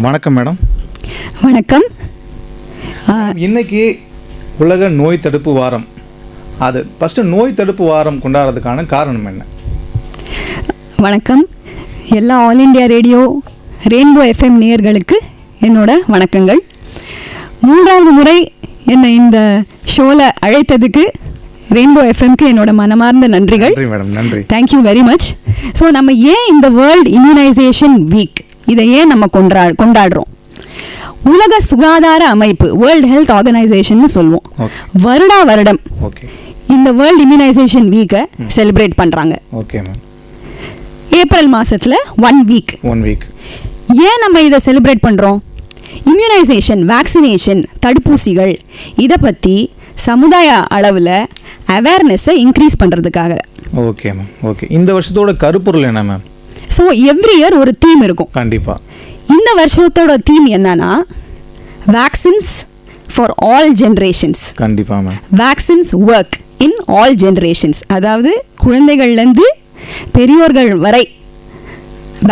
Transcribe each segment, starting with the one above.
வணக்கம் மேடம். வணக்கம். இன்னைக்கு உலக நோய் தடுப்பு வாரம். அது ஃபஸ்ட்டு நோய் தடுப்பு வாரம் கொண்டாடுறதுக்கான காரணம் என்ன? வணக்கம். எல்லா all India radio rainbow FM நேயர்களுக்கு என்னோட வணக்கங்கள். 3வது முறை என்னை இந்த ஷோவில் அழைத்ததுக்கு ரெயின்போ எஃப்எம்க்கு என்னோட மனமார்ந்த நன்றிகள். நன்றி மேடம், நன்றி. Thank you very much. ஸோ நம்ம ஏன் இந்த வேர்ல்ட் இம்யூனைசேஷன் வீக் இதை ஏன் நம்ம கொண்டாடுறோம்? உலக சுகாதார அமைப்பு வேர்ல்டு ஹெல்த் ஆர்கனைசேஷன் சொல்லுவோம். வருடம் இந்த வேர்ல்ட் இம்யூனைசேஷன் வீக்கை செலிப்ரேட் பண்றாங்க. ஏப்ரல் மாசத்துல 1 வீக். ஏன் நம்ம இதை செலிப்ரேட் பண்றோம்? இம்யூனைசேஷன், வேக்சினேஷன், தடுப்பூசிகள் இதை பத்தி சமுதாய அளவில் அவேர்னஸை இன்க்ரீஸ் பண்றதுக்காக. Okay ma'am. ஓகே, இந்த வருஷத்தோட கருப்பொருள் என்ன மேம்? ஸோ எவ்ரி இயர் ஒரு தீம் இருக்கும். கண்டிப்பா. இந்த வருஷத்தோட தீம் என்னன்னா வேக்சின்ஸ் ஃபார் ஆல் ஜென்ரேஷன்ஸ். கண்டிப்பா ma'am. Vaccines work in all generations. அதாவது குழந்தைகள்லேருந்து பெரியோர்கள் வரை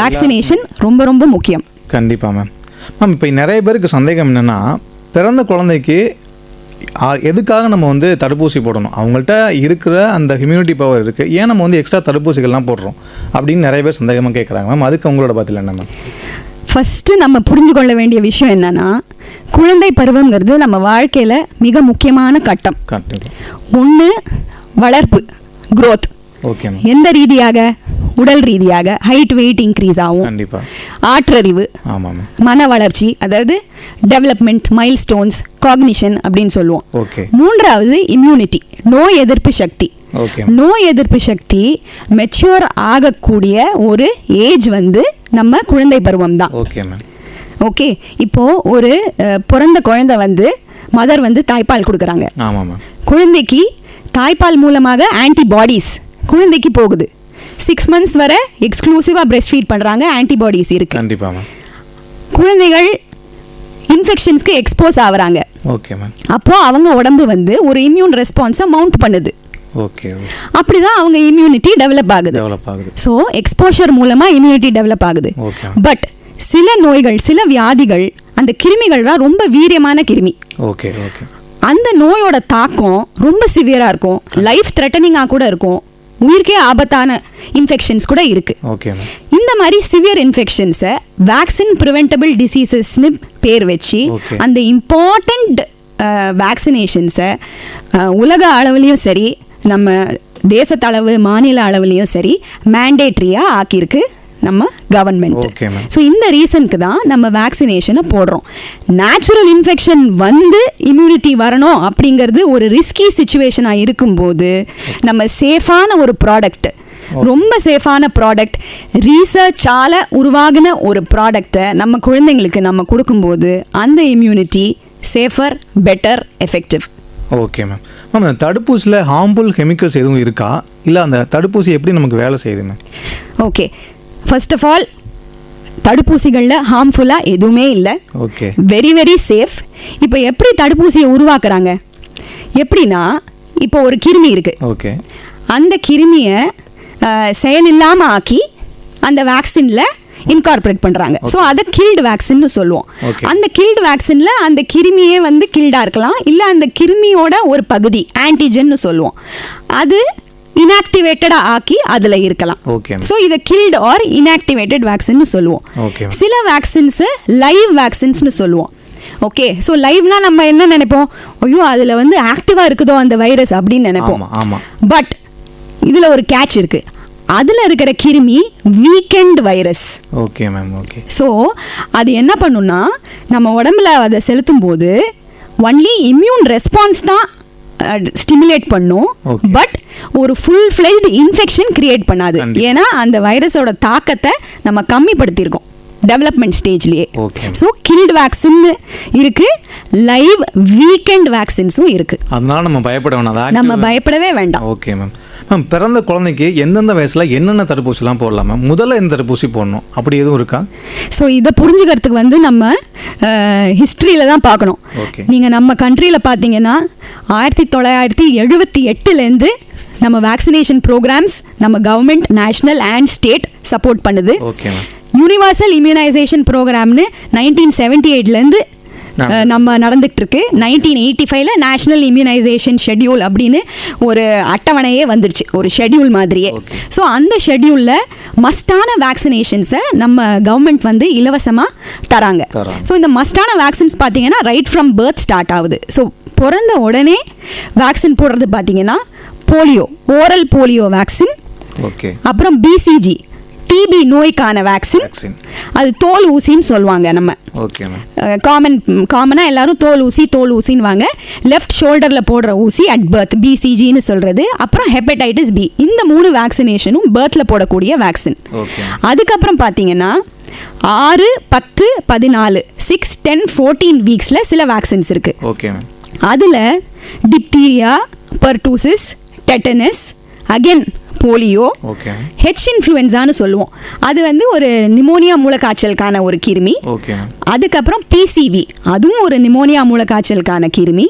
வேக்சினேஷன் ரொம்ப ரொம்ப முக்கியம். கண்டிப்பா மேம். மேம், இப்போ நிறைய பேருக்கு சந்தேகம் என்னன்னா, பிறந்த குழந்தைக்கு எதுக்காக நம்ம வந்து தடுப்பூசி போடணும்? அவங்கள்ட்ட இருக்கிற அந்த இம்யூனிட்டி பவர் இருக்குது, ஏன் நம்ம வந்து எக்ஸ்ட்ரா தடுப்பூசிகள்லாம் போடுறோம் அப்படின்னு நிறைய பேர் சந்தேகமாக கேட்குறாங்க மேம். அதுக்கு உங்களோட பதில் என்ன மேம்? ஃபஸ்ட்டு நம்ம புரிஞ்சு கொள்ள வேண்டிய விஷயம் என்னன்னா, குழந்தை பருவங்கிறது நம்ம வாழ்க்கையில் மிக முக்கியமான கட்டம். ஒன்று வளர்ப்பு, க்ரோத். ஓகே. எந்த ரீதியாக? உடல் ரீதியாக ஹைட் வெயிட் இன்க்ரீஸ் ஆகும். கண்டிப்பா. ஆற்றறிவு, மன வளர்ச்சி, அதாவது டெவலப்மெண்ட், மைல் ஸ்டோன்ஸ், காக்னிஷன் அப்படின்னு சொல்லுவோம். ஓகே. 3வது இம்யூனிட்டி, நோய் எதிர்ப்பு சக்தி. நோய் எதிர்ப்பு சக்தி மெச்சூர் ஆகக்கூடிய ஒரு ஏஜ் வந்து நம்ம குழந்தை பருவம் தான். ஓகே. இப்போ ஒரு பிறந்த குழந்தை வந்து மதர் வந்து தாய்ப்பால் கொடுக்குறாங்க. குழந்தைக்கு தாய்ப்பால் மூலமாக ஆன்டிபாடிஸ் குழந்தைக்கு போகுது. 6 months வரை எக்ஸ்க்ளூசிவா பிரெஸ்ட் ஃபீட் பண்றாங்க, ஆன்டிபாடிஸ் இருக்கு. கண்டிப்பா. குழந்தைகள் இன்ஃபெக்ஷன்ஸ்க்கு எக்ஸ்போஸ் ஆகுறாங்க. அப்போ அவங்க உடம்பு வந்து ஒரு இம்யூன் ரெஸ்பான்ஸை மவுண்ட் பண்ணுது. அப்படிதான் அவங்க இம்யூனிட்டி டெவலப் ஆகுது. ஸோ எக்ஸ்போஷர் மூலமா இம்யூனிட்டி டெவலப் ஆகுது. பட் சில நோய்கள், சில வியாதிகள், அந்த கிருமிகள் தான் ரொம்ப வீரியமான கிருமி. அந்த நோயோட தாக்கம் ரொம்ப சிவியரா இருக்கும், லைஃப் த்ரெட்டனிங்கா கூட இருக்கும், உயிருக்கே ஆபத்தான இன்ஃபெக்ஷன்ஸ் கூட இருக்கு. இந்த மாதிரி சிவியர் இன்ஃபெக்ஷன்ஸை வேக்சின் ப்ரிவென்டபிள் டிசீசஸ்னு பேர் வச்சு அந்த இம்பார்ட்டண்ட் வேக்சினேஷன்ஸை உலக அளவுலையும் சரி, நம்ம தேசத்தளவு மாநில அளவுலையும் சரி மேண்டேட்ரியாக ஆக்கியிருக்கு நம்ம கவர்மெண்ட். ஸோ இந்த ரீசனுக்கு தான் நம்ம வேக்சினேஷனை போடுறோம். நேச்சுரல் இன்ஃபெக்ஷன் வந்து இம்யூனிட்டி வரணும் அப்படிங்கிறது ஒரு ரிஸ்கி சிச்சுவேஷனாக இருக்கும்போது நம்ம சேஃபான ஒரு ப்ராடக்ட், ரொம்ப சேஃபான ப்ராடக்ட், ரீசர்ச்சால உருவாகின ஒரு ப்ராடக்டை நம்ம குழந்தைங்களுக்கு நம்ம கொடுக்கும்போது அந்த immunity safer, better, effective. Okay ma'am. Ma'am, அந்த தடுப்பூசியில் ஹார்ம்ஃபுல் கெமிக்கல்ஸ் எதுவும் இருக்கா? இல்லை அந்த தடுப்பூசி எப்படி நமக்கு வேலை செய்யுது ma'am? Okay. First of all தடுப்பூசிகளில் ஹார்ம்ஃபுல்லாக எதுவுமே இல்லை. ஓகே. Very very safe. இப்போ எப்படி தடுப்பூசியை உருவாக்குறாங்க? எப்படின்னா, இப்போ ஒரு கிருமி இருக்கு. ஓகே. அந்த கிருமியை செயலில்லாமல் ஆக்கி அந்த வேக்சினில் இன்கார்பரேட் பண்ணுறாங்க. ஸோ அதை கில்டு வேக்சின்னு சொல்லுவோம். அந்த கில்டு வேக்சினில் அந்த கிருமியே வந்து கில்டாக இருக்கலாம், இல்லை அந்த கிருமியோட ஒரு பகுதி ஆன்டிஜன்னு சொல்லுவோம், அது இன்ஆக்டிவேட்டடா ஆக்கி அதில் இருக்கலாம். ஸோ இதை கில்டு ஆர் இன்ஆக்டிவேட்டட் வேக்சின்னு சொல்லுவோம். சில வேக்சின்ஸ் லைவ் வேக்சின்ஸ்னு சொல்லுவோம். ஓகே. ஸோ லைவ்னா நம்ம என்ன நினைப்போம்? ஐயோ அதில் வந்து ஆக்டிவாக இருக்குதோ அந்த வைரஸ் அப்படின்னு நினைப்போம். பட் இதில் ஒரு கேட்ச் இருக்கு. அதில் இருக்கிற கிருமி weekend virus. Okay ma'am. Okay. So அது என்ன பண்ணுன்னா, நம்ம உடம்புல அதை செலுத்தும் போது ஒன்லி இம்யூன் ரெஸ்பான்ஸ் தான் ஸ்டிமுலேட் பண்ணும், பட் ஒரு ஃபுல் ஃப்ளெஜ்டு இன்ஃபெக்ஷன் கிரியேட் பண்ணாது. ஏன்னா அந்த வைரஸோட தாக்கத்தை நம்ம கம்மிப்படுத்தியிருக்கோம் டெவலப்மெண்ட் ஸ்டேஜ்லேயே. ஸோ கில்டு வேக்சின் இருக்கு, லைவ் வீக்கெண்ட் வேக்சின்ஸும் இருக்கு. அதனால நம்ம பயப்படவே வேண்டாம். Okay ma'am. மேம், பிறந்த குழந்தைக்கு எந்தெந்த வயசில் என்னென்ன தடுப்பூசிலாம் போடலாம் மேம்? முதல்ல எந்த தடுப்பூசி போடணும் அப்படி எதுவும் இருக்கா? ஸோ இதை புரிஞ்சுக்கிறதுக்கு வந்து நம்ம ஹிஸ்ட்ரியில் தான் பார்க்கணும். நீங்கள் நம்ம கண்ட்ரியில் பார்த்தீங்கன்னா 1978லேருந்து நம்ம வேக்சினேஷன் ப்ரோக்ராம்ஸ் நம்ம government, national and state support பண்ணுது. யூனிவர்சல் இம்யூனைசேஷன் ப்ரோக்ராம்னு 1978லேருந்து நம்ம நடந்துகிட்டு இருக்கு. 1985ல நேஷனல் இம்யூனைசேஷன் ஷெட்யூல் அப்படின்னு ஒரு அட்டவணையே வந்துடுச்சு, ஒரு ஷெட்யூல் மாதிரியே. ஸோ அந்த ஷெட்யூலில் மஸ்டான வேக்சினேஷன்ஸை நம்ம கவர்மெண்ட் வந்து இலவசமாக தராங்க. ஸோ இந்த மஸ்டான வேக்சின்ஸ் பார்த்தீங்கன்னா ரைட் ஃப்ரம் பர்த் ஸ்டார்ட் ஆகுது. ஸோ பிறந்த உடனே வேக்சின் போடுறது பார்த்தீங்கன்னா போலியோ, ஓரல் போலியோ வேக்சின், அப்புறம் பிசிஜி டிபி நோய்க்கான வேக்சின், அது தோல் ஊசின்னு சொல்லுவாங்க. நம்ம காமனாக எல்லாரும் தோல் ஊசின்னு வாங்க. லெஃப்ட் ஷோல்டரில் போடுற ஊசி அட் பர்த் பிசிஜின்னு சொல்கிறது. அப்புறம் ஹெப்படைட்டிஸ் பி. இந்த 3 வேக்சினேஷனும் பர்த்தில் போடக்கூடிய வேக்சின். அதுக்கப்புறம் பார்த்தீங்கன்னா 6, 10, 14, 6, 10, 14 வீக்ஸில் சில வேக்சின்ஸ் இருக்குது. அதில் diphtheria, pertussis, tetanus, again polio, H இன்ஃப்ளூயன்ஸான்னு சொல்லுவோம். அது வந்து ஒரு நிமோனியா மூலக்காய்ச்சலுக்கான ஒரு கிருமி. அதுக்கப்புறம் பிசிவி, அதுவும் ஒரு நிமோனியா மூலக்காய்ச்சலுக்கான கிருமி.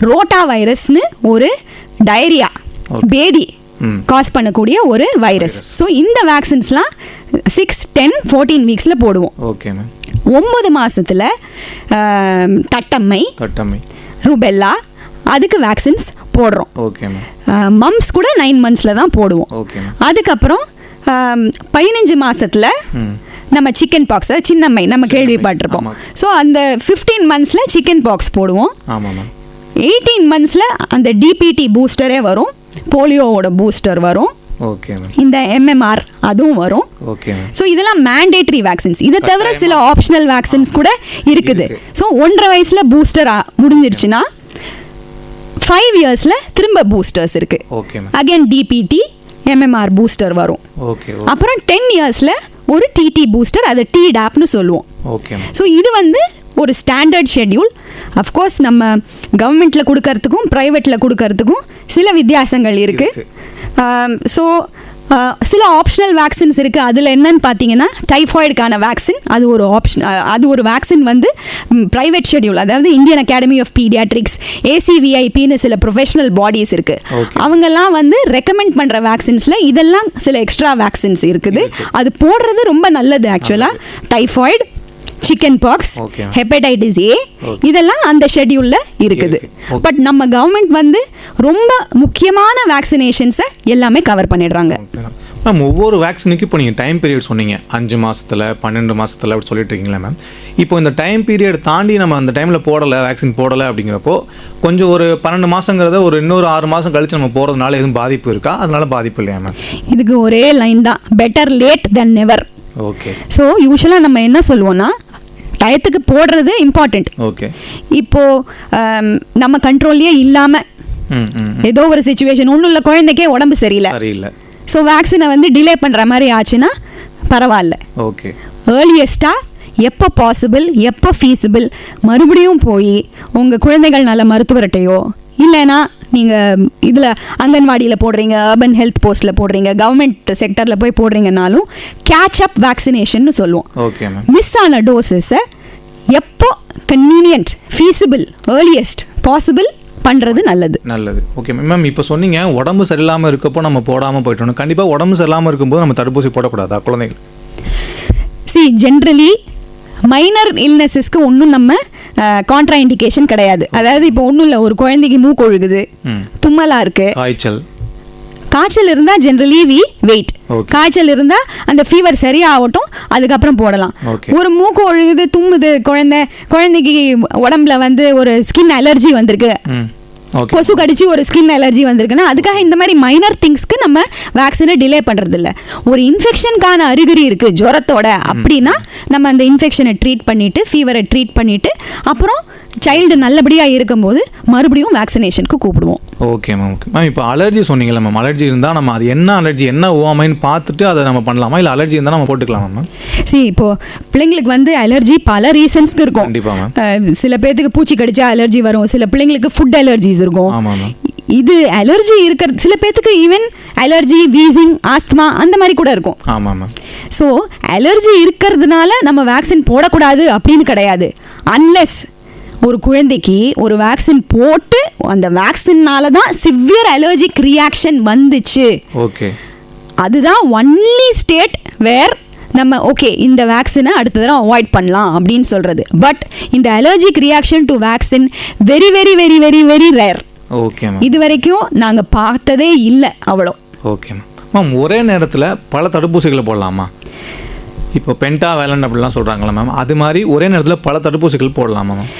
ரோட்டா வைரஸ்னு ஒரு டயரியா பேதி காஸ் பண்ணக்கூடிய ஒரு வைரஸ். ஸோ இந்த வேக்சின்ஸ்லாம் 6, 10, 14 வீக்ஸில் போடுவோம். 9 மாதத்தில் தட்டம்மை, ருபெல்லா, அதுக்கு வேக்சின்ஸ் போடுறோம். மம்ஸ் கூட 9 மந்த்ஸில் தான் போடுவோம். அதுக்கப்புறம் 15 மாதத்தில் நம்ம சிக்கன் பாக்ஸ், சின்னம்மை நம்ம கேள்விப்பட்டிருப்போம். ஸோ அந்த 15 மந்த்ஸில் சிக்கன் பாக்ஸ் போடுவோம். 18 மந்த்ஸில் அந்த டிபிடி பூஸ்டரே வரும், போலியோவோட பூஸ்டர் வரும், இந்த எம்எம்ஆர் அதுவும் வரும். ஸோ இதெல்லாம் மேண்டேட்டரி வேக்சின்ஸ். இதை தவிர சில ஆப்ஷனல் வேக்சின்ஸ் கூட இருக்குது. ஸோ 1.5 வயசில் பூஸ்டர் முடிஞ்சிருச்சுன்னா 5 இயர்ஸில் திரும்ப பூஸ்டர்ஸ் இருக்கு. அகைன் டிபிடி எம்எம்ஆர் பூஸ்டர் வரும். அப்புறம் 10 இயர்ஸில் ஒரு டிடி பூஸ்டர், அதை டிடாப்னு சொல்லுவோம். ஸோ இது வந்து ஒரு ஸ்டாண்டர்ட் ஷெட்யூல். அஃப்கோர்ஸ் நம்ம கவர்மெண்ட்டில் கொடுக்கறதுக்கும் ப்ரைவேட்டில் கொடுக்கறதுக்கும் சில வித்தியாசங்கள் இருக்குது. ஸோ சில ஆப்ஷனல் வேக்சின்ஸ் இருக்குது. அதில் என்னன்னு பார்த்தீங்கன்னா டைஃபாய்டுக்கான வேக்சின், அது ஒரு ஆப்ஷன். அது ஒரு வேக்சின் வந்து ப்ரைவேட் ஷெட்யூல், அதாவது இந்தியன் அகாடமி ஆஃப் பீடியாட்ரிக்ஸ், ஏசிவிஐபின்னு சில ப்ரொஃபஷனல் பாடிஸ் இருக்குது. அவங்கெல்லாம் வந்து ரெக்கமெண்ட் பண்ணுற வேக்சின்ஸில் இதெல்லாம் சில எக்ஸ்ட்ரா வேக்சின்ஸ் இருக்குது. அது போடுறது ரொம்ப நல்லது. ஆக்சுவலாக டைஃபாய்டு, சிக்கன் பாக்ஸ், ஹெப்படைட்டிஸ் ஏ, இதெல்லாம் அந்த ஷெட்யூலில் இருக்குது. பட் நம்ம கவர்மெண்ட் வந்து ரொம்ப முக்கியமான வேக்சினேஷன்ஸை எல்லாமே கவர் பண்ணிடுறாங்க. மேம், ஒவ்வொரு வேக்சினுக்கு இப்போ நீங்கள் டைம் பீரியட் சொன்னீங்க, 5 மாதத்தில் 12 மாதத்தில் அப்படி சொல்லிட்டு இருக்கீங்களா மேம்? இப்போ இந்த டைம் பீரியட் தாண்டி நம்ம அந்த டைமில் போடலை, வேக்சின் போடலை அப்படிங்கிறப்போ கொஞ்சம் ஒரு 12 மாதங்கிறத ஒரு இன்னொரு 6 மாதம் கழித்து நம்ம போகிறதுனால எதுவும் பாதிப்பு இருக்கா? அதனால பாதிப்பு இல்லையா மேம்? இதுக்கு ஒரே லைன் தான், பெட்டர் லேட் தென் நெவர். ஸோ யூஸ்வலாக நம்ம என்ன சொல்லுவோம்னா டயத்துக்கு போடுறது இம்பார்ட்டண்ட். இப்போ நம்ம கண்ட்ரோல்லையே இல்லாமல் ஏதோ ஒரு சிச்சுவேஷன், ஒன்றும் இல்லை, குழந்தைக்கே உடம்பு சரியில்லை, ஸோ வேக்சினை வந்து டிலே பண்ணுற மாதிரி ஆச்சுன்னா பரவாயில்ல. ஏர்லியஸ்ட்டாக எப்போ பாசிபிள், எப்போ ஃபீஸிபிள் மறுபடியும் போய் உங்கள் குழந்தைகள் நல்ல மருத்துவர்கிட்டையோ, இல்லைன்னா நீங்கள் இதில் அங்கன்வாடியில் போடுறீங்க, அர்பன் ஹெல்த் போஸ்ட்டில் போடுறீங்க, கவர்மெண்ட் செக்டரில் போய் போடுறீங்கனாலும் கேட்ச் அப் வேக்சினேஷன் சொல்லுவோம். மிஸ் ஆன டோசஸை எப்போ கன்வீனியன்ட், ஃபீஸிபிள், ஏர்லியஸ்ட் பாசிபிள் பண்ணுறது நல்லது. ஓகே மேம், இப்போ சொன்னீங்க உடம்பு சரியில்லாமல் இருக்கப்போ நம்ம போடாமல் போயிட்டோம். கண்டிப்பாக உடம்பு சரியில்லாமல் இருக்கும்போது நம்ம தடுப்பூசி போடக்கூடாதா குழந்தைகள்? ஜென்ரலி மைனர் இல்னஸஸ்க்கு ஒன்றும் நம்ம கான்ட்ரா இண்டிகேஷன் கிடையாது. அதாவது இப்போ ஒன்றும் இல்லை, ஒரு குழந்தைக்கு மூக்கு ஒழுகுது, தும்மலாக இருக்குது, காய்ச்சல் இருந்தால் ஜென்ரலி வி வெயிட். காய்ச்சல் இருந்தால் அந்த ஃபீவர் சரியாகட்டும், அதுக்கப்புறம் போடலாம். ஒரு மூக்கு ஒழுகுது, தும்முது குழந்தைக்கு உடம்புல வந்து ஒரு ஸ்கின் அலர்ஜி வந்திருக்கு, கொசு கடிச்சு ஒரு ஸ்கின் அலர்ஜி வந்திருக்குன்னா அதுக்காக இந்த மாதிரி மைனர் திங்ஸ்க்கு நம்ம வேக்சினை டிலே பண்ணுறது இல்லை. ஒரு இன்ஃபெக்ஷனுக்கான அறிகுறி இருக்குது ஜுரத்தோட அப்படின்னா நம்ம அந்த இன்ஃபெக்ஷனை ட்ரீட் பண்ணிவிட்டு, ஃபீவரை ட்ரீட் பண்ணிவிட்டு, அப்புறம் சைல்டு நல்லபடியாக இருக்கும்போது மறுபடியும் வேக்சினேஷனுக்கு கூப்பிடுவோம். Okay ma'am. மேம், இப்போ அலர்ஜி சொன்னீங்கல்ல மேம், அலர்ஜி இருந்தால் நம்ம அது என்ன அலர்ஜி, என்ன ஓமைன்னு பார்த்துட்டு அதை நம்ம பண்ணலாமா, இல்லை அலர்ஜி இருந்தால் நம்ம போட்டுக்கலாமா மேம்? இப்போது பிள்ளைங்களுக்கு வந்து அலர்ஜி பல ரீசன்ஸ்க்கு இருக்கும். கண்டிப்பாக. சில பேர்த்துக்கு பூச்சி கடிச்சா அலர்ஜி வரும், சில பிள்ளைங்களுக்கு ஃபுட் அலர்ஜிஸ் இருக்கும். இது அலர்ஜி இருக்கிற சில பேர்த்துக்கு ஈவன் அலர்ஜி, வீசிங், ஆஸ்துமா அந்த மாதிரி கூட இருக்கும். ஸோ அலர்ஜி இருக்கிறதுனால நம்ம வேக்சின் போடக்கூடாது அப்படின்னு கிடையாது. அன்லெஸ் ஒரு குழந்தைக்கு ஒரு வேக்சின் போட்டு அந்த வேக்சின்னால தான் சிவியர் அலர்ஜிக் ரியாக்ஷன் வந்துச்சு, அதுதான் ஒன்லி ஸ்டேட் வேர் நம்ம ஓகே இந்த வேக்சினை அடுத்த தடவை அவாய்ட் பண்ணலாம் அப்படின்னு சொல்கிறது. பட் இந்த allergic reaction to vaccine very very very very very rare. Okay ma'am. இது வரைக்கும் நாங்கள் பார்த்ததே இல்லை அவ்வளோ. Okay ma'am. ஒரே நேரத்தில் பல தடுப்பூசிகளை போடலாமா? இப்போ பென்டாவேலன்ட் அப்படிலாம் சொல்கிறாங்களா மேம், அது மாதிரி ஒரே நேரத்தில் பல தடுப்பூசிகள் போடலாமா மேம்?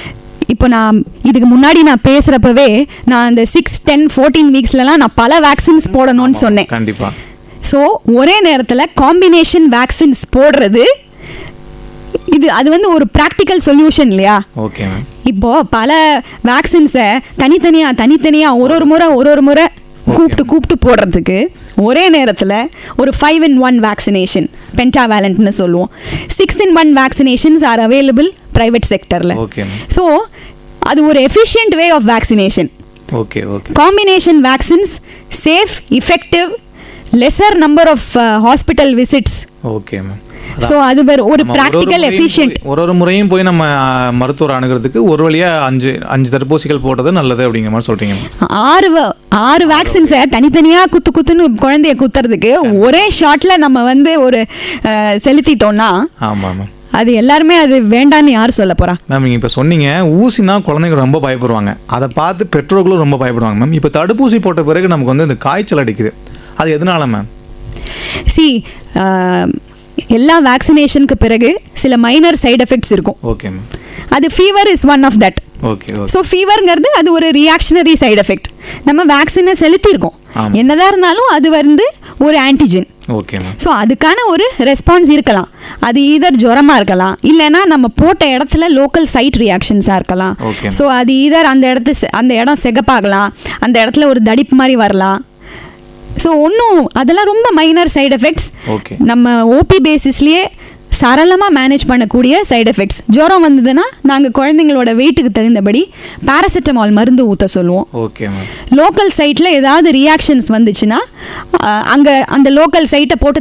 இப்போ நான் இதுக்கு முன்னாடி நான் பேசுகிறப்பவே நான் அந்த 6, 10, 14 வீக்ஸ்லலாம் நான் பல வேக்சின்ஸ் போடணும்னு சொன்னேன். கண்டிப்பாக. ஸோ ஒரே நேரத்தில் காம்பினேஷன் வேக்சின்ஸ் போடுறது அது வந்து ஒரு ப்ராக்டிக்கல் சொல்யூஷன் இல்லையா? Okay ma'am. இப்போது பல வேக்சின்ஸை தனித்தனியாக ஒரு முறை கூப்பிட்டு போடுறதுக்கு ஒரே நேரத்தில் ஒரு 5-in-1 வேக்சினேஷன் பென்டாவேலண்ட்னு சொல்லுவோம். 6-in-1 vaccinations are available private செக்டரில். ஓகே. ஸோ அது ஒரு efficient way of vaccination. Okay. Combination vaccines safe, effective, lesser number of hospital visits. Okay ma'am. So அது ஒரு ப்ராக்டிக்கல் எஃபிஷியன்ட். ஒரு முறையும் போய் நம்ம மருத்துவர் அணுகிறதுக்கு ஒரு வழியாக 5 தடுப்பூசிகள் போடுறது நல்லது அப்படிங்கிற மாதிரி சொல்கிறீங்க. 6 வேக்சின்ஸை தனித்தனியாக குத்துன்னு குழந்தைய குத்துறதுக்கு ஒரே ஷாட்டில் நம்ம வந்து ஒரு செலுத்திட்டோம்னா, ஆமாம் மேம், அது எல்லாருமே அது வேண்டான்னு யார் சொல்ல போகிறா மேம்? நீங்கள் இப்போ சொன்னீங்க ஊசினா குழந்தைங்க ரொம்ப பயப்படுவாங்க, அதை பார்த்து பெற்றோர்களும் ரொம்ப பயப்படுவாங்க மேம். இப்போ தடுப்பூசி போட்ட பிறகு நமக்கு வந்து இந்த காய்ச்சல் அடிக்குது, அது எதனால மேம்? எல்லா வேக்சினேஷனுக்கு பிறகு சில மைனர் சைடு எஃபெக்ட்ஸ் இருக்கும். Okay ma'am. அது fever is one of that. Okay. So ஃபீவருங்கிறது அது ஒரு ரியாக்ஷனரி சைடு எஃபெக்ட். நம்ம வேக்சினை செலுத்தியிருக்கோம், என்னதான் இருந்தாலும் அது வந்து ஒரு ஆன்டிஜென். Okay ma'am. ஸோ அதுக்கான ஒரு ரெஸ்பான்ஸ் இருக்கலாம். அது ஈதர் ஜுரமாக இருக்கலாம், இல்லைன்னா நம்ம போட்ட இடத்துல லோக்கல் சைட் ரியாக்ஷன்ஸாக இருக்கலாம். ஸோ அது ஈதர் அந்த இடம் செகப்பாகலாம், அந்த இடத்துல ஒரு தடிப்பு மாதிரி வரலாம். ஸோ அதெல்லாம் ரொம்ப மைனர் சைடு எஃபெக்ட்ஸ். நம்ம ஓபி பேசிஸ்லேயே சரளமாக மேனேஜ் பண்ணக்கூடிய சைடு எஃபெக்ட்ஸ். ஜுரம் வந்ததுன்னா நாங்கள் குழந்தைங்களோட வெயிட்டுக்கு தகுந்தபடி பேராசிட்டமால் மருந்து ஊற்ற சொல்லுவோம். லோக்கல் சைட்டில் ஏதாவது ரியாக்ஷன்ஸ் வந்துச்சுன்னா அங்கே அந்த லோக்கல் சைட்டை போட்டு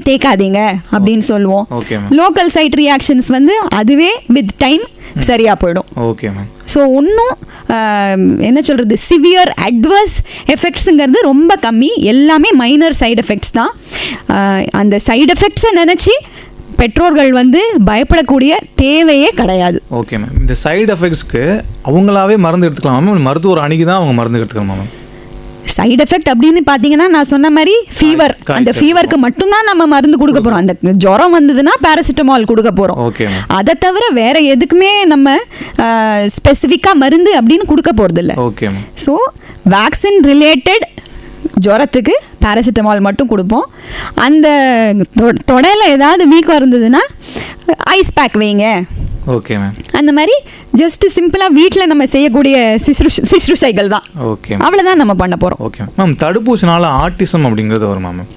தேய்க்காதீங்க அப்படின்னு சொல்லுவோம். லோக்கல் சைட் ரியாக்ஷன்ஸ் வந்து அதுவே வித் டைம் சரியாக போயிடும். Okay ma'am. ஸோ ஒன்றும் என்ன சொல்கிறது, சிவியர் அட்வர்ஸ் எஃபெக்ட்ஸுங்கிறது ரொம்ப கம்மி, எல்லாமே மைனர் சைடு எஃபெக்ட்ஸ் தான். அந்த சைடு எஃபெக்ட்ஸை நினச்சி பெற்றோர்கள் வந்து பயப்படக்கூடிய தேவையே கிடையாது. Okay ma'am. இந்த சைடு எஃபெக்ட்ஸ்க்கு அவங்களாவே மருந்து எடுத்துக்கலாமா மேம்? மருத்துவர் அணுகி தான் அவங்க மருந்து எடுத்துக்கலாமா மேம்? சைடு எஃபெக்ட் அப்படின்னு பார்த்தீங்கன்னா நான் சொன்ன மாதிரி ஃபீவர், அந்த ஃபீவருக்கு மட்டும்தான் நம்ம மருந்து கொடுக்க போகிறோம். அந்த ஜுரம் வந்ததுன்னா பேராசிட்டமால் கொடுக்க போகிறோம். அதை தவிர வேற எதுக்குமே நம்ம ஸ்பெசிஃபிக்காக மருந்து அப்படின்னு கொடுக்க போகிறதில்ல. ஸோ வேக்சின் ரிலேட்டட் ஜுரத்துக்கு பேராசிட்டமால் மட்டும் கொடுப்போம். அந்த தொடையில் ஏதாவது வீக்கம் இருந்ததுன்னா ஐஸ் பேக் வைங்க. Okay ma'am. அந்த மாதிரி ஜஸ்ட் சிம்பிளாக வீட்டில் நம்ம செய்யக்கூடிய சிசுசைகள் தான். ஓகே, அவ்வளோதான் நம்ம பண்ண போகிறோம். Okay ma'am. தடுப்பூசினால ஆட்டிசம் அப்படிங்கிறது வருமா மேம்?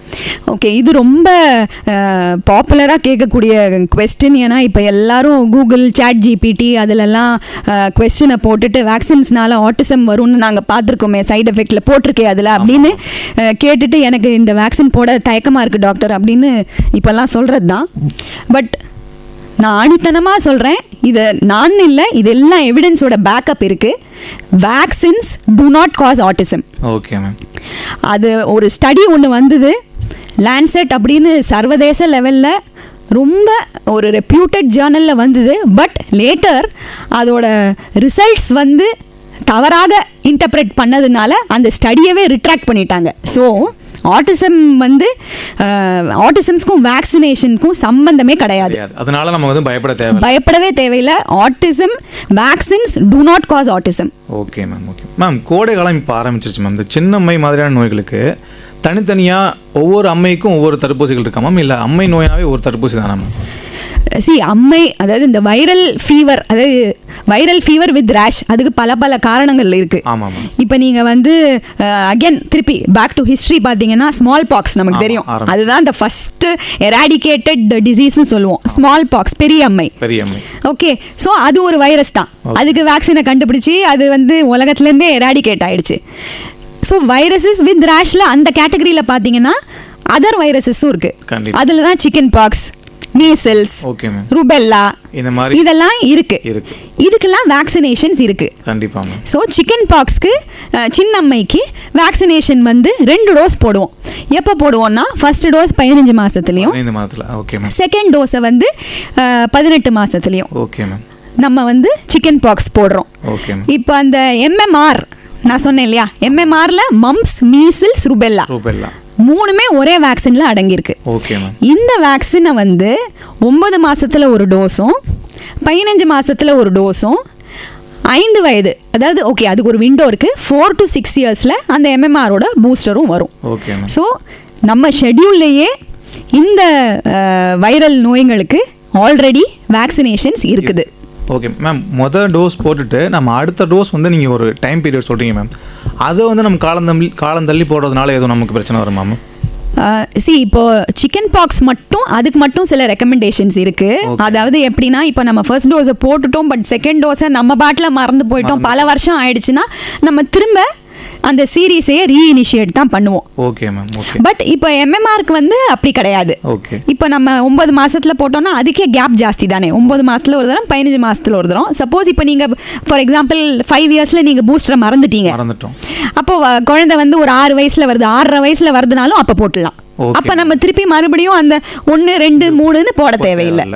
ஓகே, இது ரொம்ப பாப்புலராக கேட்கக்கூடிய குவெஸ்டின். ஏன்னா இப்போ எல்லாரும் கூகுள், ChatGPT அதிலெல்லாம் குவெஸ்டினை போட்டுட்டு வேக்சின்ஸ்னால ஆட்டிசம் வரும்னு நாங்கள் பார்த்துருக்கோமே, சைடு எஃபெக்டில் போட்டிருக்கே அதில் அப்படின்னு கேட்டுட்டு எனக்கு இந்த வேக்சின் போட தயக்கமாக இருக்குது டாக்டர் அப்படின்னு இப்போல்லாம் சொல்கிறது தான். பட் நான் ஆணித்தனமாக சொல்கிறேன், இதை நான் இல்லை, இதெல்லாம் எவிடன்ஸோட பேக்கப் இருக்குது. Vaccines do not cause autism. Okay ma'am. அது ஒரு ஸ்டடி ஒன்று வந்தது, லான்செட் அப்படின்னு சர்வதேச லெவலில் ரொம்ப ஒரு ரெப்யூட்டட் ஜேர்னலில் வந்தது. பட் லேட்டர் அதோட ரிசல்ட்ஸ் வந்து தவறாக இன்டர்பிரேட் பண்ணதுனால அந்த ஸ்டடியவே ரிட்ராக்ட் பண்ணிட்டாங்க. ஸோ ஆட்டிசம் வந்து ஆட்டிசம்ஸ்க்கும் வேக்சினேஷனுக்கும் சம்பந்தமே கிடையாது. அதனால நம்ம வந்து பயப்படவே தேவையில்லை. Autism vaccines do not cause autism. Okay ma'am. Okay ma'am. கோடை காலம் இப்போ ஆரம்பிச்சிருச்சு மேம். இந்த சின்னம்மை மாதிரியான நோய்களுக்கு தனித்தனியாக ஒவ்வொரு அம்மைக்கும் ஒவ்வொரு தடுப்பூசிகள் இருக்கா மேம்? இல்லை அம்மை நோயாவே ஒரு தடுப்பூசி தானே மேம்? அம்மை அதாவது இந்த வைரல் ஃபீவர் வித் ரேஷ், அதுக்கு பல காரணங்கள் இருக்கு. இப்போ நீங்க வந்து அகைன் திருப்பி பேக் டு ஹிஸ்டரி பார்த்தீங்கன்னா ஸ்மால் பாக்ஸ் நமக்கு தெரியும், அதுதான் இந்த ஃபர்ஸ்ட் எராடிகேட்டட் டிசீஸ்னு சொல்லுவோம். ஸ்மால் பாக்ஸ், பெரிய அம்மை. ஓகே, ஸோ அது ஒரு வைரஸ் தான். அதுக்கு வேக்சினை கண்டுபிடிச்சி அது வந்து உலகத்துலேருந்தே எராடிகேட் ஆயிடுச்சு. ஸோ வைரஸஸ் வித் ரேஷில் அந்த கேட்டகரியில் பார்த்தீங்கன்னா அதர் வைரஸஸும் இருக்குது. அதில் தான் சிக்கன் பாக்ஸ், மீசல்ஸ், ருபெல்லா, இந்த மாதிரி இதெல்லாம் இருக்கு. இதுக்கெல்லாம் வேக்சினேஷன்ஸ் இருக்கு கண்டிப்பா. ஸோ சிக்கன் பாக்ஸ்க்கு சின்னம்மைக்கு வேக்சினேஷன் வந்து 2 டோஸ் போடுவோம். எப்போ போடுவோம்னா ஃபர்ஸ்ட் டோஸ் 15 மாசத்துலயும், செகண்ட் டோஸை வந்து 18 மாசத்துலயும் நம்ம வந்து சிக்கன் பாக்ஸ் போடுறோம். இப்போ அந்த MMR நான் சொன்னேன் இல்லையா, MMRல மம்ப்ஸ், மீசில்ஸ், ருபெல்லா 3மே ஒரே வேக்சின்ல அடங்கியிருக்கு. இந்த வேக்சினை வந்து 9 மாசத்துல ஒரு டோஸும் 15 மாசத்துல ஒரு டோஸும் 5 வயது, அதாவது ஓகே அதுக்கு ஒரு விண்டோ இருக்கு, 4 to 6 இயர்ஸ்ல அந்த MMRோட பூஸ்டரும் வரும். ஸோ நம்ம ஷெட்யூல்லையே இந்த வைரல் நோய்களுக்கு ஆல்ரெடி வேக்சினேஷன்ஸ் இருக்குது. ஓகே மேம், மொதல் டோஸ் போட்டுட்டு நம்ம அடுத்த டோஸ் வந்து நீங்கள் ஒரு டைம் பீரியட் சொல்கிறீங்க மேம், அதை வந்து நம்ம காலம் தள்ளி போடுறதுனால எதுவும் நமக்கு பிரச்சனை வரும் மேம்? இப்போ சிக்கன் பாக்ஸ் மட்டும் அதுக்கு மட்டும் சில ரெக்கமெண்டேஷன்ஸ் இருக்கு. அதாவது எப்படின்னா, இப்போ நம்ம ஃபர்ஸ்ட் டோஸை போட்டுட்டோம், பட் செகண்ட் டோஸை நம்ம பாட்டில் மறந்து போயிட்டோம், பல வருஷம் ஆயிடுச்சுன்னா நம்ம திரும்ப அந்த சீரீஸையே ரீஇனிஷியேட் தான் பண்ணுவோம். Okay ma'am. பட் இப்போ MMRக்கு வந்து அப்படி கிடையாது. இப்போ நம்ம 9 மாசத்துல போட்டோம்னா அதுக்கே கேப் ஜாஸ்தி தானே. 9 மாசத்துல ஒரு தரம், 15 மாசத்துல ஒரு தரம். சப்போஸ் இப்போ நீங்க ஃபார் எக்ஸாம்பிள் 5 இயர்ஸ்ல நீங்க பூஸ்டரை மறந்துட்டீங்க, அப்போ குழந்தை வந்து ஒரு 6 வயசுல வருது, 6.5 வயசுல வருதுனாலும் அப்போ போட்டலாம். அப்ப நம்ம திருப்பி மறுபடியும் அந்த 1, 2, 3ன்னு போட தேவையில்லை.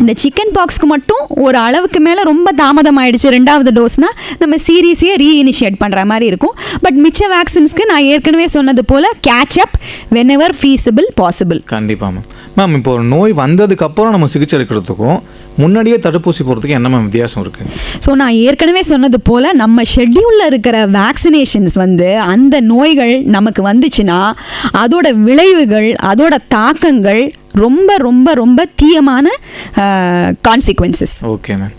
இந்த சிக்கன் பாக்ஸ்க்கு மட்டும் ஒரு அளவுக்கு மேல ரொம்ப தாமதம் ஆயிடுச்சு 2வது டோஸ்னா நம்ம சீரீஸையே ரீஇனிஷியேட் பண்ற மாதிரி இருக்கும். பட் மிச்ச வேக்சின்ஸ்க்கு நான் ஏற்கனவே சொன்னது போல catch up whenever feasible possible. கண்டிப்பா மேம். இப்போ ஒரு நோய் வந்ததுக்கு அப்புறம் நம்ம சிகிச்சை எடுக்கிறதுக்கும் முன்னாடியே தடுப்பூசி போடுறதுக்கு என்ன மேம் வித்தியாசம் இருக்கு? ஸோ நான் ஏற்கனவே சொன்னது போல நம்ம ஷெட்யூல்ல இருக்கிற வேக்சினேஷன்ஸ் வந்து அந்த நோய்கள் நமக்கு வந்துச்சுன்னா அதோட விளைவுகள், அதோட தாக்கங்கள் ரொம்ப ரொம்ப ரொம்ப தீயமான கான்சிக்வன்சஸ். Okay ma'am.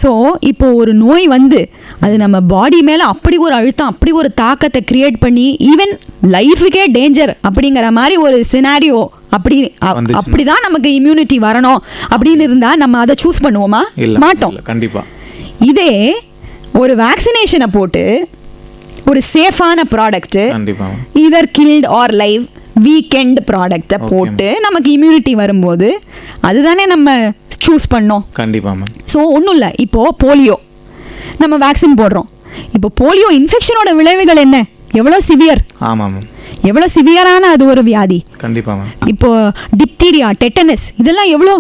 ஸோ இப்போ ஒரு நோய் வந்து அது நம்ம பாடி மேலே அப்படி ஒரு அழுத்தம், அப்படி ஒரு தாக்கத்தை கிரியேட் பண்ணி ஈவன் லைஃபுக்கே டேஞ்சர் அப்படிங்கிற மாதிரி ஒரு சினாரியோ அப்படிதான் நமக்கு இம்யூனிட்டி வரணும் அப்படின்னு இருந்தா நம்ம அதை சூஸ் பண்ணுவோமா? மாட்டோம். கண்டிப்பா. இதே ஒரு வேக்சினேஷனை போட்டு ஒரு சேஃபான ப்ராடக்ட், இதர் கில்ட் ஆர் லைவ் வீக்கெண்ட் ப்ராடக்டை போட்டு நமக்கு இம்யூனிட்டி வரும்போது அதுதானே நம்ம சூஸ் பண்ணோம். கண்டிப்பா மேம். ஸோ ஒன்றும் இல்லை, இப்போ போலியோ நம்ம வேக்சின் போடுறோம். இப்போ போலியோ இன்ஃபெக்ஷனோட விளைவுகள் என்ன, எவ்வளோ சிவியர்? ஆமாம் மேம். எவ்வளோ சிவியரான அது ஒரு வியாதி. கண்டிப்பா மேம். இப்போ டிப்தீரியா, டெட்டனஸ் இதெல்லாம் எவ்வளோ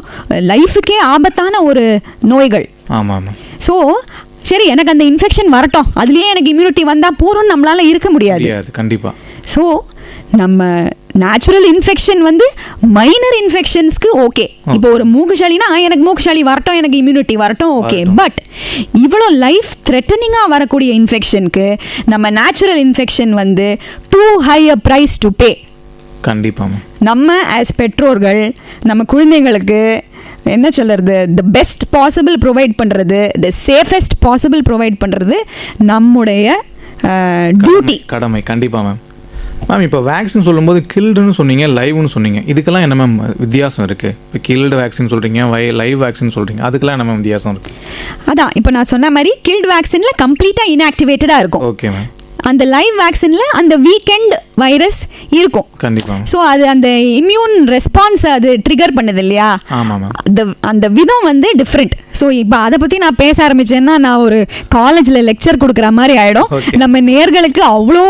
லைஃபுக்கே ஆபத்தான ஒரு நோய்கள். ஆமாம் மேம். ஸோ சரி எனக்கு அந்த இன்ஃபெக்ஷன் வரட்டும், அதுலேயே எனக்கு இம்யூனிட்டி வந்தால் போகிறோம் நம்மளால இருக்க முடியாது. கண்டிப்பா. ஸோ நம்ம நேச்சுரல் இன்ஃபெக்ஷன் வந்து மைனர் இன்ஃபெக்ஷன்ஸ்க்கு ஓகே. இப்போ ஒரு மூக்குஷாலினா எனக்கு மூக்குஷாலி வரட்டும், எனக்கு இம்யூனிட்டி வரட்டும், ஓகே. பட் இவ்வளோ லைஃப் த்ரெட்டனிங்காக வரக்கூடிய இன்ஃபெக்ஷனுக்கு நம்ம நேச்சுரல் இன்ஃபெக்ஷன் வந்து too high a price to pay. கண்டிப்பாக நம்ம ஆஸ் பெற்றோர்கள் நம்ம குழந்தைங்களுக்கு என்ன சொல்கிறது, த பெஸ்ட் பாசிபிள் ப்ரொவைட் பண்ணுறது, த சேஃபஸ்ட் பாசிபிள் ப்ரொவைட் பண்ணுறது நம்முடைய டியூட்டி, கடமை. கண்டிப்பாக மேம். மேம் இப்போ வேக்சின் சொல்லும்போது கில்டுன்னு சொன்னீங்க, லைவ்னு சொன்னீங்க, இதுக்கெல்லாம் என்ன மேம் வித்தியாசம் இருக்குது? இப்போ கில்டு வேக்சின் சொல்கிறீங்க, லைவ் வேக்சின் சொல்கிறீங்க, அதுக்கெல்லாம் என்ன மேம் வித்தியாசம் இருக்குது? அதான் இப்போ நான் சொன்ன மாதிரி கில்டு வேக்சினில் கம்ப்ளீட்டாக இன்ஆக்டிவேட்டடாக இருக்கும். Okay ma'am. அந்த லைவ் வேக்சினில் அந்த வீக்கெண்ட் வைரஸ் இருக்கும். கண்டிப்பாக. ஸோ அது அந்த இம்யூன் ரெஸ்பான்ஸ் அது ட்ரிகர் பண்ணுது இல்லையா? ஆமாம் மேம். அந்த விதம் வந்து டிஃப்ரெண்ட். ஸோ இப்போ அதை பற்றி நான் பேச ஆரம்பிச்சேன்னா நான் ஒரு காலேஜில் லெக்சர் கொடுக்குற மாதிரி ஆகிடும். நம்ம நேர்களுக்கு அவ்வளோ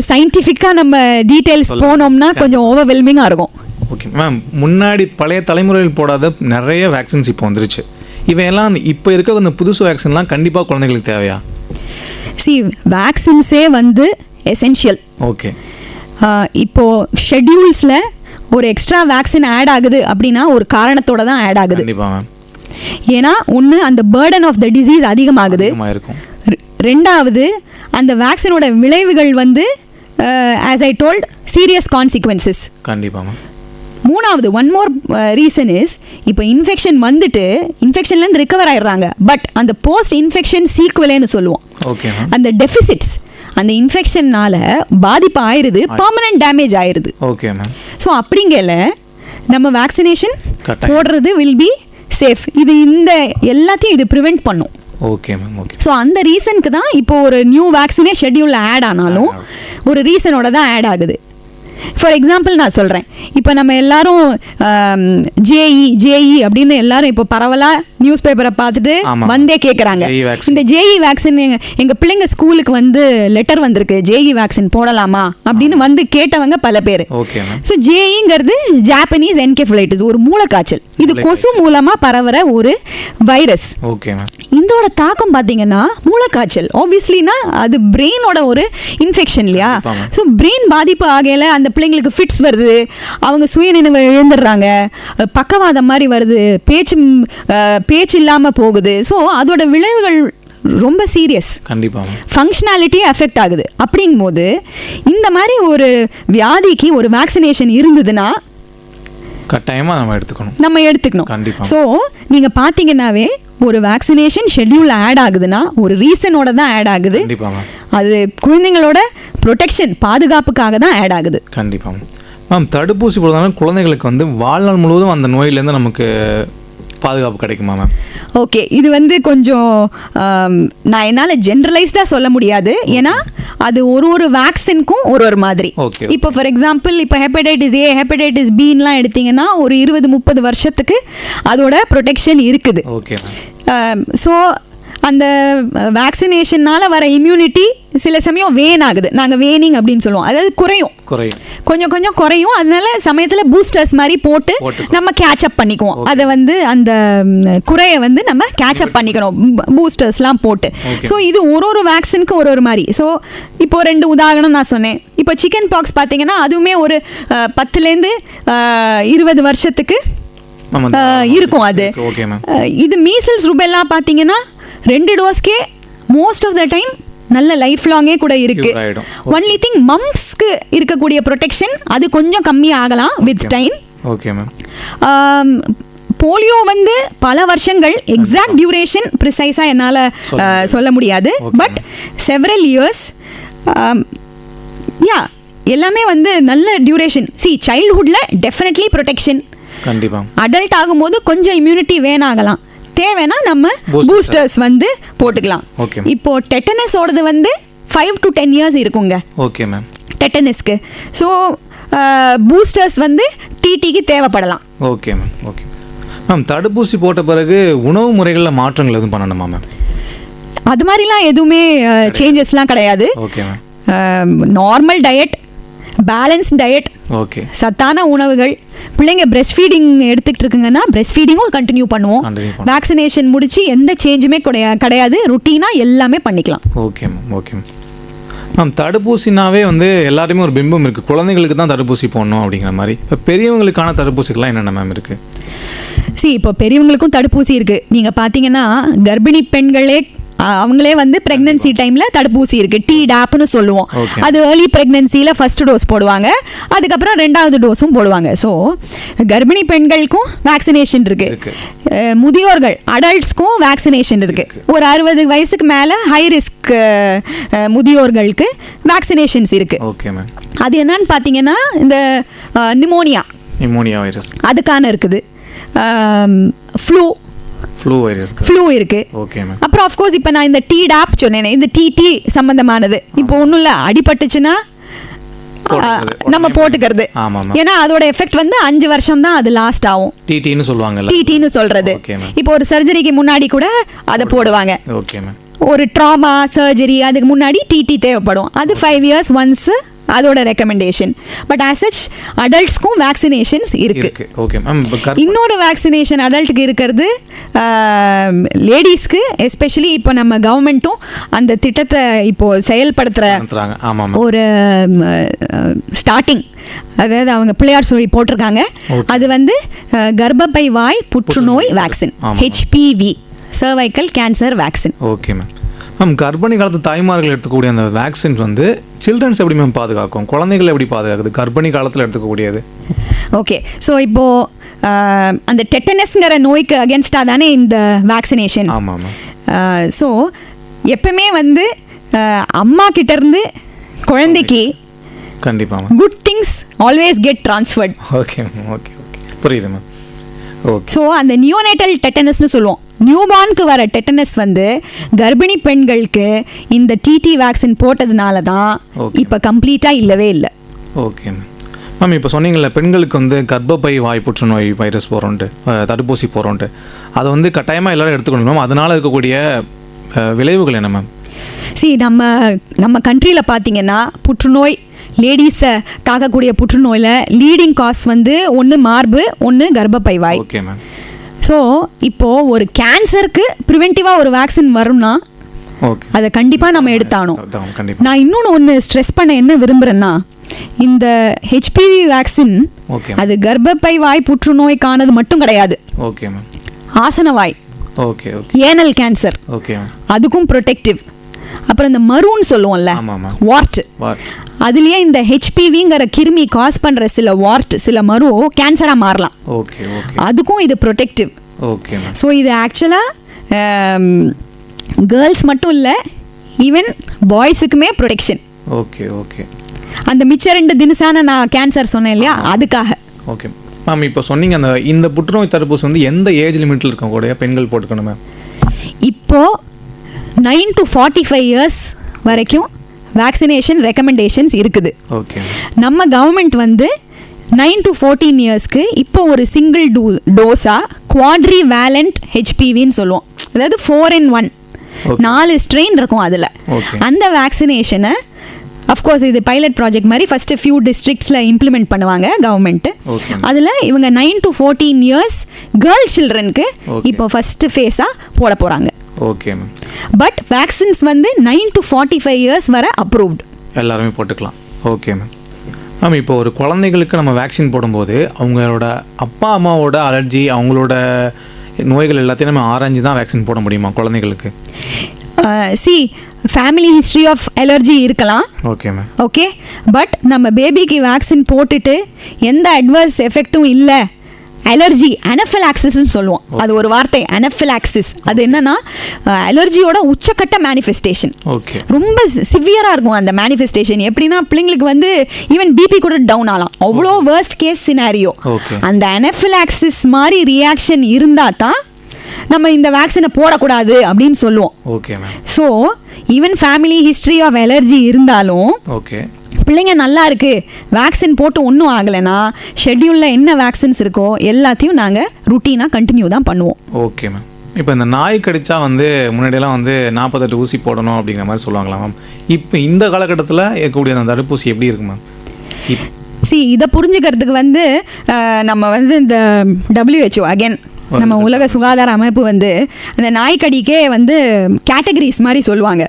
சயின்டிஃபிக்காக நம்ம டீட்டெயில்ஸ் போனோம்னா கொஞ்சம் ஓவர்வெல்மிங்காக இருக்கும். Okay ma'am. முன்னாடி பழைய தலைமுறையில் போடாத நிறைய வேக்சின்ஸ் இப்போ வந்துருச்சு. இவையெல்லாம் இப்போ இருக்க அந்த புதுசு வேக்சின்லாம் கண்டிப்பாக குழந்தைகளுக்கு தேவையா? வேக்சின்ஸே வந்து எசென்ஷியல். ஓகே. இப்போ ஷெட்யூல்ஸில் ஒரு எக்ஸ்ட்ரா வேக்சின் ஆட் ஆகுது அப்படின்னா ஒரு காரணத்தோட தான் ஆட் ஆகுது. ஏன்னா ஒன்று அந்த பேர்டன் ஆஃப் த டிசீஸ் அதிகமாகுது, ரெண்டாவது அந்த வேக்சினோட விளைவுகள் வந்து as I told serious consequences. கண்டிப்பாக. மூணாவது ஒன் மோர் ரீசன் இஸ் இப்போ இன்ஃபெக்ஷன் வந்துட்டு இன்ஃபெக்ஷன்லேருந்து ரிகவர் ஆயிடுறாங்க, பட் அந்த போஸ்ட் இன்ஃபெக்ஷன் சீக்வலேன்னு சொல்லுவோம், அந்த டெஃபிசிட்ஸ் அந்த இன்ஃபெக்ஷன்னால பாதிப்பு ஆயிருது, பர்மனன்ட் டேமேஜ் ஆயிருது. Okay ma'am. ஸோ அப்படிங்கல நம்ம வேக்சினேஷன் போடுறது வில் பி சேஃப். இது இந்த எல்லாத்தையும் இது ப்ரிவெண்ட் பண்ணும். Okay ma'am. ஓகே. ஸோ அந்த ரீசனுக்கு தான் இப்போ ஒரு நியூ வேக்சினே ஷெட்யூலில் ஆட் ஆனாலும் ஒரு ரீசனோட தான் ஆட் ஆகுது. ஃபார் எக்ஸாம்பிள் நான் சொல்கிறேன், இப்போ நம்ம எல்லாரும் ஜேஇ அப்படின்னு எல்லாரும் இப்போ பரவலாக நியூஸ் பேப்பரை பார்த்துட்டு வந்தே கேட்குறாங்க, இந்த ஜேஇ வேக்சின் எங்கள் பிள்ளைங்க ஸ்கூலுக்கு வந்து லெட்டர் வந்திருக்கு, ஜேஇ வேக்சின் போடலாமா அப்படின்னு வந்து கேட்டவங்க பல பேர். ஸோ ஜேஇங்கிறது ஜாப்பனீஸ் என்கெஃபலைட்டிஸ், ஒரு மூளைக்காய்ச்சல். இது கொசு மூலமாக பரவுற ஒரு வைரஸ். இதோட தாக்கம் பார்த்தீங்கன்னா மூளைக்காய்ச்சல் ஆப்வியஸ்லினா அது பிரெயினோட ஒரு இன்ஃபெக்ஷன் இல்லையா? ஸோ பிரெயின் பாதிப்பு ஆகையில அந்த பிள்ளைங்களுக்கு ஃபிட்ஸ் வருது, அவங்க சுயநினைவை இழந்துடுறாங்க, பக்கவாதம் மாதிரி வருது, பேச்சு இல்லாமல் போகுது. ஸோ அதோட விளைவுகள் ரொம்ப சீரியஸ். கண்டிப்பாக ஃபங்க்ஷனாலிட்டி அஃபெக்ட் ஆகுது. அப்படிங்கும்போது இந்த மாதிரி ஒரு வியாதிக்கு ஒரு வேக்சினேஷன் இருந்ததுன்னா கட்டாயமாக நம்ம எடுத்துக்கணும். கண்டிப்பாக. ஸோ நீங்கள் பார்த்தீங்கன்னாவே ஒரு வேக்சினேஷன் ஷெட்யூல் ஆட் ஆகுதுன்னா ஒரு ரீசனோட தான் ஆட் ஆகுது. அது குழந்தைங்களோட ப்ரொடெக்ஷன், பாதுகாப்புக்காக தான் ஆட் ஆகுது. கண்டிப்பாக மேம். தடுப்பூசி போடுறதுனால குழந்தைகளுக்கு வந்து வாழ்நாள் முழுவதும் அந்த நோயிலேருந்து நமக்கு பாதுகாப்பு கிடைக்குமா மேம்? ஓகே, இது வந்து கொஞ்சம் நான் என்னால் ஜென்ரலைஸ்டாக சொல்ல முடியாது. ஏன்னா அது ஒரு வேக்சினுக்கும் ஒரு மாதிரி. இப்போ ஃபார் எக்ஸாம்பிள் இப்போ ஹெப்படைட்டிஸ் ஏ, ஹெப்படைட்டிஸ் பின்லாம் எடுத்தீங்கன்னா ஒரு 20-30 வருஷத்துக்கு அதோட ப்ரொடெக்ஷன் இருக்குது. ஓகே. ஸோ அந்த வேக்சினேஷனால் வர இம்யூனிட்டி சில சமயம் வேன் ஆகுது, நாங்கள் வேனிங் அப்படின்னு சொல்லுவோம். அதாவது குறையும், கொஞ்சம் குறையும். அதனால சமயத்தில் பூஸ்டர்ஸ் மாதிரி போட்டு நம்ம கேட்சப் பண்ணிக்குவோம். அதை வந்து அந்த குறையை வந்து நம்ம கேட்சப் பண்ணிக்கிறோம் பூஸ்டர்ஸ்லாம் போட்டு. ஸோ இது ஒரு வேக்சினுக்கு ஒரு மாதிரி. ஸோ இப்போ 2 உதாரணம் நான் சொன்னேன். இப்போ சிக்கன் பாக்ஸ் பார்த்தீங்கன்னா அதுவுமே ஒரு 10லேருந்து 20 வருஷத்துக்கு இருக்கும். அது இது மீசல்ஸ் ருபெல்லா பார்த்தீங்கன்னா 2 டோஸ்க்கே மோஸ்ட் ஆஃப் த டைம் நல்ல லைஃப் லாங்கே கூட இருக்கு. ஒன்லி திங் மம்ஸ்க்கு இருக்கக்கூடிய ப்ரொடெக்ஷன் அது கொஞ்சம் கம்மி ஆகலாம் with time. Okay ma'am. Polio வந்து பல வருஷங்கள், எக்ஸாக்ட் டியூரேஷன் ப்ரிசைஸாக என்னால் சொல்ல முடியாது, பட் செவரல் இயர்ஸ். யா, எல்லாமே வந்து நல்ல டியூரேஷன். சைல்ட்ஹுட்ல டெஃபினெட்லி ப்ரொடெக்ஷன். கண்டிப்பாக. அடல்ட் ஆகும்போது கொஞ்சம் இம்யூனிட்டி வேணாகலாம், தேவைன்னா நம்ம பூஸ்டர்ஸ் வந்து போட்டுக்கலாம். இப்போ டெட்டனஸோடது வந்து 5 to 10 இயர்ஸ் இருக்குங்க. Okay ma'am. டெட்டனஸ்க்கு. ஸோ பூஸ்டர்ஸ் வந்து டிடிக்கு தேவைப்படலாம். Okay ma'am. Okay ma'am. தடுப்பூசி போட்ட பிறகு உணவு முறைகளில் மாற்றங்கள் எதுவும் பண்ணணுமா மேம்? அது மாதிரிலாம் எதுவுமே சேஞ்சஸ்லாம் கிடையாது. Okay ma'am. Normal diet, balance diet, okay, சத்தான உணவுகள். பிள்ளைங்க பிரஸ்ட் ஃபீடிங் எடுத்துக்கிட்டு இருக்குங்கன்னா பிரஸ்ட் ஃபீடிங்கும் கண்டினியூ பண்ணுவோம். வேக்சினேஷன் முடிச்சு எந்த சேஞ்சுமே கிடையாது, ருட்டீனாக எல்லாமே பண்ணிக்கலாம். Okay ma'am. Okay ma'am. தடுப்பூசினாவே வந்து எல்லாருமே ஒரு பிம்பம் இருக்குது, குழந்தைங்களுக்கு தான் தடுப்பூசி போடணும் அப்படிங்கிற மாதிரி. இப்போ பெரியவங்களுக்கான தடுப்பூசிகள்லாம் என்னென்ன மேம் இருக்குது? இப்போ பெரியவங்களுக்கும் தடுப்பூசி இருக்குது. நீங்கள் பார்த்தீங்கன்னா கர்ப்பிணி பெண்களே அவங்களே வந்து பிரெக்னன்சி டைமில் தடுப்பூசி இருக்குது, TDAPன்னு சொல்லுவோம். அது ஏர்லி பிரெக்னன்சியில் ஃபர்ஸ்ட் டோஸ் போடுவாங்க, அதுக்கப்புறம் 2வது டோஸும் போடுவாங்க. ஸோ கர்ப்பிணி பெண்களுக்கும் வேக்சினேஷன் இருக்குது. முதியோர்கள் அடல்ட்ஸ்க்கும் வேக்சினேஷன் இருக்குது. ஒரு 60 வயசுக்கு மேலே ஹை ரிஸ்க் முதியோர்களுக்கு வேக்சினேஷன்ஸ் இருக்குது. Okay ma'am. அது என்னன்னு பார்த்தீங்கன்னா இந்த நிமோனியா வைரஸ் அதுக்கான இருக்குது. ஃப்ளூ இருக்கு. அப்புறம் ஆஃப் கோர்ஸ் இப்போ நான் இந்த TDAP சொன்னேன், இந்த டிடி சம்பந்தமானது. இப்போ ஒன்றும் இல்லை, அடிபட்டுச்சுன்னா நம்ம போட்டுக்கிறது. ஏன்னா அதோட எஃபெக்ட் வந்து 5 வருஷம் தான் அது லாஸ்ட் ஆகும். டிடின்னு சொல்றது. இப்போ ஒரு சர்ஜரிக்கு முன்னாடி கூட அதை போடுவாங்க. ஒரு ட்ராமா சர்ஜரி அதுக்கு முன்னாடி டிடி தேவைப்படும். அது 5 years ஒன்ஸ் அதோட ரெக்கமெண்டேஷன். பட் ஆஸ் சச் அடல்ட்ஸ்க்கும் வேக்சினேஷன்ஸ் இருக்கு. இன்னொரு வேக்சினேஷன் அடல்ட்டுக்கு இருக்கிறது லேடிஸ்க்கு, எஸ்பெஷலி இப்போ நம்ம கவர்மெண்ட்டும் அந்த திட்டத்தை இப்போ செயல்படுத்துகிற ஒரு ஸ்டார்டிங், அதாவது அவங்க பிள்ளையார் சொல்லி போட்டிருக்காங்க. அது வந்து கர்ப்பப்பை வாய் புற்றுநோய் vaccine, HPV, cervical cancer vaccine. Okay ma'am. Ma'am, கர்ப்பிணி காலத்து தாய்மார்கள் எடுத்துக்கூடிய அந்த வேக்சின்ஸ் வந்து சில்ட்ரன்ஸ் எப்படி மேம் பாதுகாக்கும், குழந்தைகள் எப்படி பாதுகாக்குது கர்ப்பிணி காலத்தில் எடுத்துக்கக்கூடியது? ஓகே, ஸோ இப்போது அந்த டெட்டனஸ்ங்கிற நோய்க்கு அகேன்ஸ்டாக தானே இந்த வேக்சினேஷன். ஆமாம். ஸோ எப்பவுமே வந்து அம்மா கிட்டேருந்து குழந்தைக்கு கண்டிப்பாக good things always get transferred. Okay okay okay, புரியுது மேம். ஓகே. ஸோ அந்த நியோனேட்டல் டெட்டனஸ்னு சொல்லுவோம், நியூபார்னுக்கு வர டெட்டனஸ் வந்து கர்ப்பிணி பெண்களுக்கு இந்த டிடி வேக்சின் போட்டதுனால தான் இப்போ கம்ப்ளீட்டாக இல்லவே இல்லை. Okay ma'am. மேம் இப்போ சொன்னீங்கல்ல பெண்களுக்கு வந்து கர்ப்பப்பை வாய் புற்றுநோய் வைரஸ் போகிறோன்ட்டு தடுப்பூசி போகிறோன்ட்டு அதை வந்து கட்டாயமாக எல்லோரும் எடுத்துக்கணும் மேம். அதனால் இருக்கக்கூடிய விளைவுகள் என்ன மேம்? நம்ம கண்ட்ரியில் பார்த்தீங்கன்னா புற்றுநோய் லேடிஸை தாக்கக்கூடிய புற்றுநோயில் லீடிங் காஸ் வந்து ஒன்று மார்பு, ஒன்று கர்ப்பப்பை வாய். Okay ma'am. ஸோ இப்போது ஒரு கேன்சருக்கு ப்ரிவென்டிவாக ஒரு வேக்சின் வரும்னா ஓகே, அதை கண்டிப்பாக நம்ம எடுத்தாகணும். கண்டிப்பாக. நான் இன்னொன்று ஒன்று ஸ்ட்ரெஸ் பண்ண என்ன விரும்புகிறேன்னா, இந்த ஹெச்பிவி வேக்சின் அது கர்ப்பப்பை வாய் புற்றுநோய்க்கானது மட்டும் கிடையாது. Okay ma'am. ஆசனவாய், okay okay, anal cancer, okay, அதுக்கும் ப்ரொடெக்டிவ். அப்புறம் இந்த மரூன் சொல்லுவோம்ல, வார்ட், அதுலயே இந்த ஹெச்பிவிங்கிற கிருமி காஸ் பண்ற சில வார்ட், சில மரு கேன்சரா மாறலாம். ஓகே ஓகே, அதுக்கும் இது ப்ரொடெக்டிவ். Okay ma'am. ஸோ இது ஆக்சுவலா கேர்ள்ஸ் மட்டும் இல்லை, ஈவன் பாய்ஸுக்குமே ப்ரொடெக்ஷன். Okay okay. அந்த மிச்ச 2 தினசான நான் கேன்சர் சொன்னேன் இல்லையா, அதுக்காக. Okay ma'am. இப்போ சொன்னீங்க இந்த புற்றுநோய் தடுப்பூசி வந்து எந்த ஏஜ் லிமிட்டில் இருக்கக்கூடிய பெண்கள் போட்டுக்கணும் மேம்? இப்போ 9 to 45 இயர்ஸ் வரைக்கும் வேக்சினேஷன் ரெக்கமெண்டேஷன்ஸ் இருக்குது. ஓகே. நம்ம கவர்மெண்ட் வந்து 9 to 14 இயர்ஸ்க்கு இப்போ ஒரு சிங்கிள் டோஸாக குவாட்ரி வேலண்ட் ஹெச்பிவின்னு சொல்லுவோம். அதாவது 4-in-1 4 ஸ்ட்ரெயின் இருக்கும் அதில். அந்த வேக்சினேஷனை அஃப்கோர்ஸ் இது பைலட் ப்ராஜெக்ட் மாதிரி ஃபஸ்ட்டு ஃபியூ டிஸ்ட்ரிக்ட்ஸில் இம்ப்ளிமெண்ட் பண்ணுவாங்க கவர்மெண்ட்டு. அதில் இவங்க 9 to 14 இயர்ஸ் கேர்ள் சில்ட்ரனுக்கு இப்போ ஃபஸ்ட்டு ஃபேஸாக போட போகிறாங்க. Okay ma'am. பட் வேக்சின்ஸ் வந்து 9 to 45 இயர்ஸ் வரை அப்ரூவ்டு, எல்லாருமே போட்டுக்கலாம். Okay ma'am. மேம் இப்போ ஒரு குழந்தைகளுக்கு நம்ம வேக்சின் போடும்போது அவங்களோட அப்பா அம்மாவோட அலர்ஜி, அவங்களோட நோய்கள் எல்லாத்தையும் நம்ம ஆராய்ஞ்சு தான் வேக்சின் போட முடியுமா குழந்தைகளுக்கு? ஃபேமிலி ஹிஸ்ட்ரி ஆஃப் அலர்ஜி இருக்கலாம். Okay ma'am. ஓகே, பட் நம்ம பேபிக்கு வேக்சின் போட்டுட்டு எந்த அட்வர்ஸ் எஃபெக்டும் இல்லை, அலர்ஜி அனஃபிலாக்சிஸ்ன்னு சொல்லுவோம். அது ஒரு வார்த்தை, அனஃபிலாக்சிஸ். அது என்னன்னா அலர்ஜியோட உச்சக்கட்ட மேனிஃபெஸ்டேஷன். ஓகே. ரொம்ப சிவியராக இருக்கும் அந்த மேனிஃபெஸ்டேஷன். எப்படின்னா பிள்ளைங்களுக்கு வந்து ஈவன் பிபி கூட டவுன் ஆகலாம், அவ்வளோ வேர்ஸ்ட் கேஸ் சினாரியோ. அந்த அனஃபிலாக்சிஸ் மாதிரி ரியாக்ஷன் இருந்தால் தான் நம்ம இந்த வேக்சினை போடக்கூடாது அப்படின்னு சொல்லுவோம். Okay ma'am. So even family history of allergy இருந்தாலும் ஓகே, பிள்ளைங்க நல்லா இருக்குது வேக்சின் போட்டு ஒன்றும் ஆகலைன்னா ஷெட்யூலில் என்ன வேக்சின்ஸ் இருக்கோ எல்லாத்தையும் நாங்கள் ருட்டீனாக கண்டினியூ தான் பண்ணுவோம். Okay ma'am. இப்போ இந்த நாய் கடிச்சா வந்து முன்னாடியெல்லாம் வந்து 48 ஊசி போடணும் அப்படிங்கிற மாதிரி சொல்லுவாங்களா மேம்? இப்போ இந்த காலகட்டத்தில் இருக்கக்கூடிய அந்த தடுப்பூசி எப்படி இருக்கு மேம்? இதை புரிஞ்சுக்கிறதுக்கு வந்து நம்ம வந்து இந்த WHO அகைன் நம்ம உலக சுகாதார அமைப்பு வந்து அந்த நாய்க்கடிக்கே வந்து கேட்டகரிஸ் மாதிரி சொல்லுவாங்க.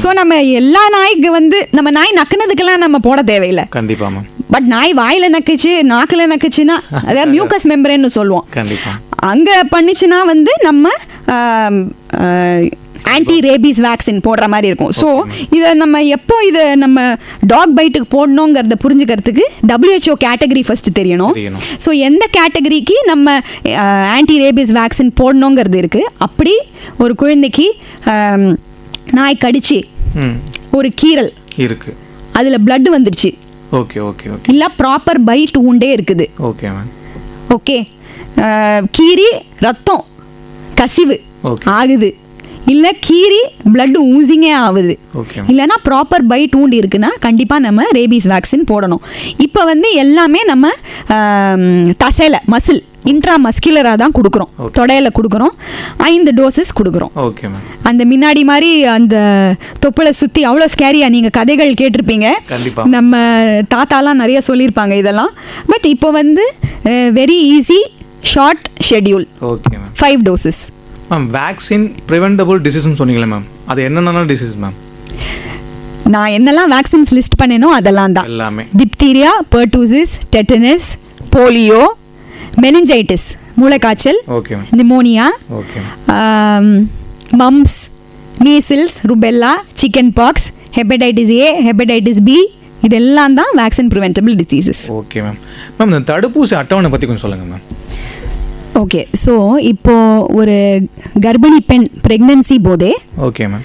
ஸோ நம்ம எல்லா நாய்க்கு வந்து நம்ம நாய் நக்குனதுக்கெல்லாம் நம்ம போட தேவையில்லை. கண்டிப்பா மேம். பட் நாய் வாயில நக்குச்சு, நாக்கில் நக்குச்சுன்னா அதாவது மியூக்கஸ் மெம்பரேன்னு சொல்லுவோம். கண்டிப்பா அங்கே பண்ணிச்சுன்னா வந்து நம்ம ஆன்டி ரேபீஸ் வேக்சின் போடுற மாதிரி இருக்கும். ஸோ இதை நம்ம எப்போ இதை நம்ம டாக் பைட்டுக்கு போடணுங்கிறத புரிஞ்சுக்கிறதுக்கு WHO கேட்டகரி ஃபர்ஸ்ட் தெரியணும். ஸோ எந்த கேட்டகரிக்கு நம்ம ஆன்டி ரேபீஸ் வேக்சின் போடணுங்கிறது இருக்குது. அப்படி ஒரு குழந்தைக்கு நாய் கடிச்சு ஒரு கீரல் இருக்கு, அதில் பிளட் வந்துடுச்சு, ஓகே ஓகே ஓகே, இல்லை ப்ராப்பர் பைட் உண்டே இருக்குது, ஓகே மேம், ஓகே, கீரி ரத்தம் கசிவு ஆகுது, இல்லை கீரி பிளட் ஊசிங்கே ஆகுது, இல்லைனா ப்ராப்பர் பைட் ஊண்டி இருக்குன்னா கண்டிப்பாக நம்ம ரேபீஸ் வேக்சின் போடணும். இப்போ வந்து எல்லாமே நம்ம தசையில் மசில் இன்ட்ரா மஸ்குலராக தான் கொடுக்குறோம், தொடையில் கொடுக்குறோம், 5 டோசஸ் கொடுக்குறோம். அந்த முன்னாடி மாதிரி அந்த தொப்புளை சுற்றி அவ்வளோ ஸ்கேரியாக நீங்கள் கதைகள் கேட்டிருப்பீங்க, நம்ம தாத்தாலாம் நிறைய சொல்லியிருப்பாங்க இதெல்லாம். பட் இப்போ வந்து very easy short schedule, 5 doses. Ma'am vaccine preventable டிசீஸ்னு சொன்னீங்களே மேம், அது என்னென்ன டிசீஸ் மேம்? நான் என்னெல்லாம் வேக்சின்ஸ் லிஸ்ட் பண்ணேனோ அதெல்லாம் தான். எல்லாமே diphtheria, pertussis, tetanus, polio, meningitis மூளைக்காய்ச்சல், pneumonia, mumps, measles, rubella, chicken pox, hepatitis A, hepatitis B, இதெல்லாம் தான் vaccine preventable diseases. Okay ma'am. Ma'am இந்த தடுப்பூசி அட்டவணை பற்றி கொஞ்சம் சொல்லுங்கள் மேம். ஓகே, ஸோ இப்போ ஒரு கர்ப்பிணி பெண் பிரெக்னன்சி போதே ஓகே மேம்